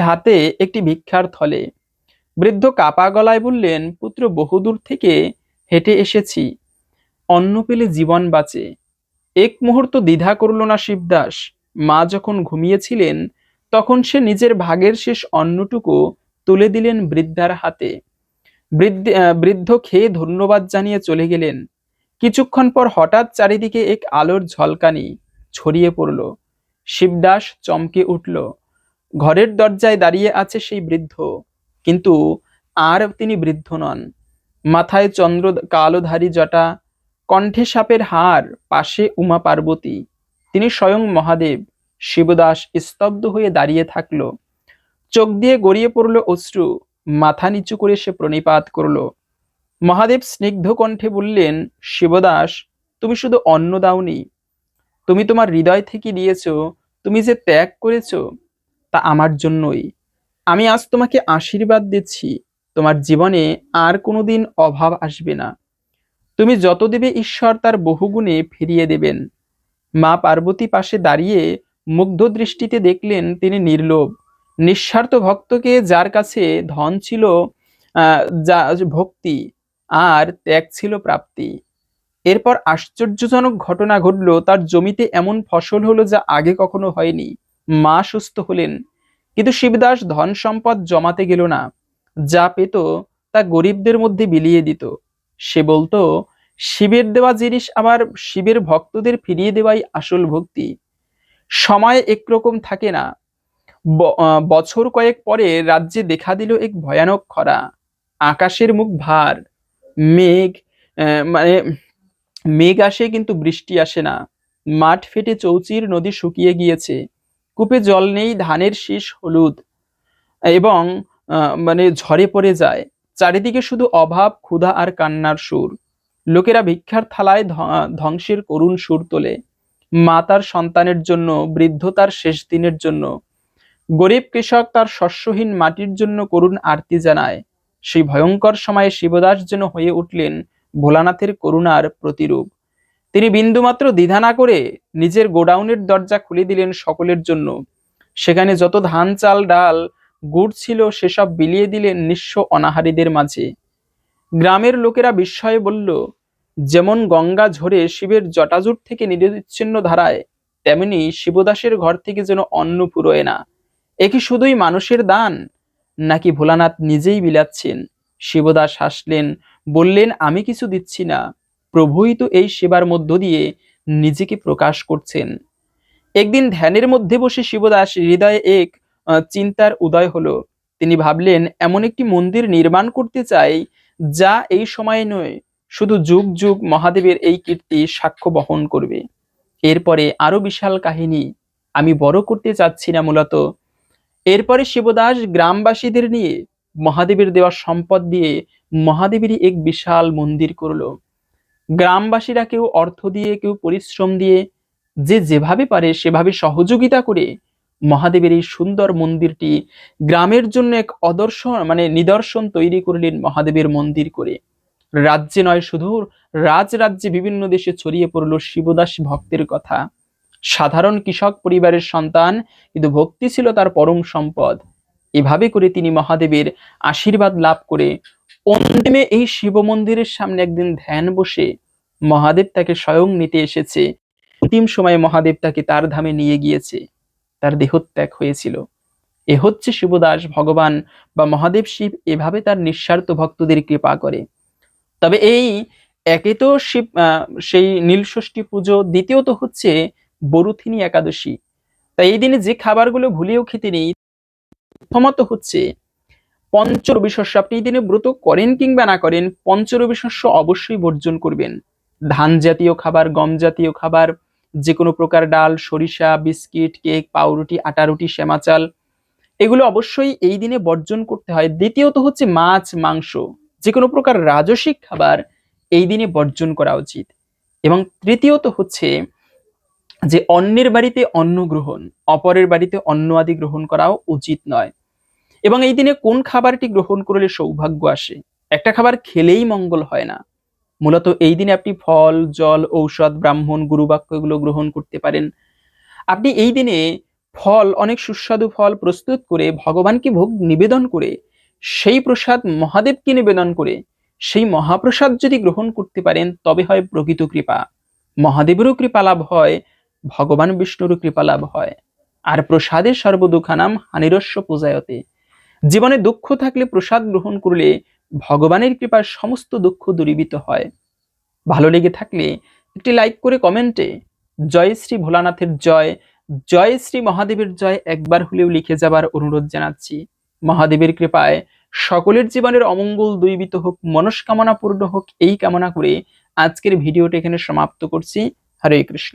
হাতে একটি ভিক্ষার থলে। বৃদ্ধ কাপা গলায় বললেন, পুত্র, বহুদূর থেকে হেঁটে এসেছি, অন্ন পেলে জীবন বাঁচে। এক মুহূর্ত দ্বিধা করল না শিবদাস। মা যখন ঘুমিয়েছিলেন, তখন সে নিজের ভাগের শেষ অন্নটুকু তুলে দিলেন বৃদ্ধার হাতে। বৃদ্ধ খেয়ে ধন্যবাদ জানিয়ে চলে গেলেন। কিছুক্ষণ পর হঠাৎ চারিদিকে এক আলোর ঝলকানি ছড়িয়ে পড়ল। শিবদাস চমকে উঠল। ঘরের দরজায় দাঁড়িয়ে আছে সেই বৃদ্ধ, কিন্তু আর তিনি বৃদ্ধ নন। মাথায় চন্দ্র কালোধারী জটা, কণ্ঠে সাপের হার, পাশে উমা পার্বতী। তিনি স্বয়ং মহাদেব। শিবদাস স্তব্ধ হয়ে দাঁড়িয়ে থাকল। চোখ দিয়ে গড়িয়ে পড়ল অশ্রু। মাথা নিচু করে সে প্রণিপাত করল। মহাদেব স্নিগ্ধ কণ্ঠে বললেন, শিবদাস, তুমি শুধু অন্ন দাওনি, তুমি তোমার হৃদয় থেকে দিয়েছ। তুমি যে ত্যাগ করেছ তা আমার জন্যই। আমি আজ তোমাকে আশীর্বাদ দিচ্ছি, তোমার জীবনে আর কোনোদিন অভাব আসবে না। তুমি যত দেবে ঈশ্বর তার বহুগুণে ফিরিয়ে দেবেন। মা পার্বতী পাশে দাঁড়িয়ে মুগ্ধ দৃষ্টিতে দেখলেন তিনি নির্লোভ, নিঃস্বার্থ ভক্তকে, যার কাছে ধন ছিল যা ভক্তি, আর ত্যাগ ছিল প্রাপ্তি। এরপর আশ্চর্যজনক ঘটনা ঘটলো, তার জমিতে এমন ফসল হলো যা আগে কখনো হয়নি। মা সুস্থ হলেন, কিন্তু শিবদাস ধন সম্পদ জমাতে গেল না। যা পেত তা গরিবদের মধ্যে বিলিয়ে দিত। সে বলতো, শিবের দেওয়া জিনিস আবার শিবের ভক্তদের ফিরিয়ে দেওয়াই আসল ভক্তি। সময় একরকম থাকে না। বছর কয়েক পরে রাজ্যে দেখা দিল এক ভয়ানক খরা। আকাশের মুখ ভার। মেঘ মানে মেঘ আসে কিন্তু বৃষ্টি আসে না। মাঠ ফেটে চৌচির, নদী শুকিয়ে গিয়েছে, কূপে জল নেই, ধানের শীষ হলুদ এবং ঝরে পড়ে যায়। চারিদিকে শুধু অভাব, ক্ষুধা আর কান্নার সুর। লোকেরা ভিক্ষার থালায় ধ্বংসের করুণ সুর তোলে। মা তার সন্তানের জন্য, বৃদ্ধ তার শেষ দিনের জন্য, গরিব কৃষক তার শস্যহীন মাটির জন্য করুণ আরতি জানায়। সেই ভয়ঙ্কর সময়ে শিবদাস যেন হয়ে উঠলেন ভোলানাথের করুণার প্রতিরূপ। তিনি বিন্দুমাত্র দ্বিধা না করে নিজের গোডাউনের দরজা খুলে দিলেন সকলের জন্য। সেখানে যত ধান, চাল, ডাল, গুড় ছিল সেসব বিলিয়ে দিলেন নিঃস্ব অনাহারীদের মাঝে। গ্রামের লোকেরা বিস্ময়ে বলল, যেমন গঙ্গা ঝরে শিবের জটাজুট থেকে নিরবিচ্ছিন্ন ধারায়, তেমনি শিবদাসের ঘর থেকে যেন অন্ন ফুরোয় না। এ কি শুধুই মানুষের দান, নাকি ভোলানাথ নিজেই বিলাচ্ছেন? শিবদাস হাসলেন, বললেন, আমি কিছু দিচ্ছি না, প্রভুই তো এই সেবার মধ্য দিয়ে নিজেকে প্রকাশ করছেন। একদিন ধ্যানের মধ্যে বসে শিবদাস হৃদয়ে এক চিন্তার উদয় হলো। তিনি ভাবলেন, এমন একটি মন্দির নির্মাণ করতে চাই যা এই সময় নয়, শুধু যুগ যুগ মহাদেবের এই কীর্তি সাক্ষ্য বহন করবে। এরপরে আরো বিশাল কাহিনী আমি বড় করতে চাচ্ছি না মূলত। এরপরে শিবদাস গ্রামবাসীদের নিয়ে মহাদেবের দেওয়া সম্পদ দিয়ে মহাদেবেরই এক বিশাল মন্দির করলো। গ্রামবাসীরা কেউ অর্থ দিয়ে, কেউ পরিশ্রম দিয়ে, যে যেভাবে পারে সেভাবে সহযোগিতা করে মহাদেবের এই সুন্দর মন্দিরটি গ্রামের জন্য এক নিদর্শন তৈরি করলেন। মহাদেবের মন্দির করে রাজ্যে নয়, শুধু রাজ্যে বিভিন্ন দেশে ছড়িয়ে পড়ল শিবদাস ভক্তের কথা। সাধারণ কৃষক পরিবারের সন্তান, কিন্তু ভক্তি ছিল তার পরম সম্পদ। এভাবে করে তিনি মহাদেবের আশীর্বাদ লাভ করে অন্তিমে এই শিব মন্দিরের সামনে একদিন ধ্যান বসে মহাদেব তাকে স্বয়ং নিতে এসেছে। অন্তিম সময়ে মহাদেব তাকে তার ধামে নিয়ে গিয়েছে, তার দেহত্যাগ হয়েছিল। এ হচ্ছে শিবদাস ভগবান বা মহাদেব শিব এভাবে তার নিঃস্বার্থ ভক্তদের কৃপা করে। তবে এই একে তো শিব সেই নীলষষ্ঠী পুজো, দ্বিতীয়ত হচ্ছে বরুথিনী একাদশী। তাই এই দিনে যে খাবারগুলো ভুলেও খেতে নেই, প্রথমত হচ্ছে পঞ্চরবি শস্য। আপনি এই দিনে ব্রত করেন কিংবা না করেন, পঞ্চরবি শস্য অবশ্যই বর্জন করবেন। ধান জাতীয় খাবার, গম জাতীয় খাবার, যে কোনো প্রকার ডাল, সরিষা, বিস্কিট, কেক, পাউরুটি, আটা রুটি, শ্যামা চাল, এগুলো অবশ্যই এই দিনে বর্জন করতে হয়। দ্বিতীয়ত হচ্ছে মাছ, মাংস, যে কোনো প্রকার রাজসিক খাবার এই দিনে বর্জন করা উচিত। এবং তৃতীয়ত হচ্ছে যে অন্যের বাড়িতে অন্ন গ্রহণ, অপরের বাড়িতে অন্ন আদি গ্রহণ করাও উচিত নয়। এবং এই দিনে কোন খাবারটি গ্রহণ করলে সৌভাগ্য আসে? একটা খাবার খেলেই মঙ্গল হয় না। মূলত এই দিনে আপনি ফল, জল, ঔষধ, ব্রাহ্মণ, গুরুবাক্য এগুলো গ্রহণ করতে পারেন। আপনি এই দিনে ফল, অনেক সুস্বাদু ফল প্রস্তুত করে ভগবানকে ভোগ নিবেদন করে, সেই প্রসাদ মহাদেবকে নিবেদন করে সেই মহাপ্রসাদ যদি গ্রহণ করতে পারেন, তবে হয় প্রকৃত কৃপা। মহাদেবেরও কৃপা লাভ হয়, ভগবান বিষ্ণুরও কৃপা লাভ হয়। আর প্রসাদে সর্বদুঃখানাম হানিরস্য পূজায়তে। জীবনে দুঃখ থাকলে প্রসাদ গ্রহণ করলে ভগবানের কৃপায় সমস্ত দুঃখ দূরীভূত হয়। ভালো লেগে থাকলে একটি লাইক করে কমেন্টে জয় শ্রী ভোলানাথের জয়, জয় শ্রী মহাদেবের জয় একবার হলেও লিখে যাবার অনুরোধ জানাচ্ছি। মহাদেবের কৃপায় সকলের জীবনের অমঙ্গল দূরীভূত হোক, মনস্কামনা পূর্ণ হোক, এই কামনা করে আজকের ভিডিওটা এখানে সমাপ্ত করছি। হরে কৃষ্ণ।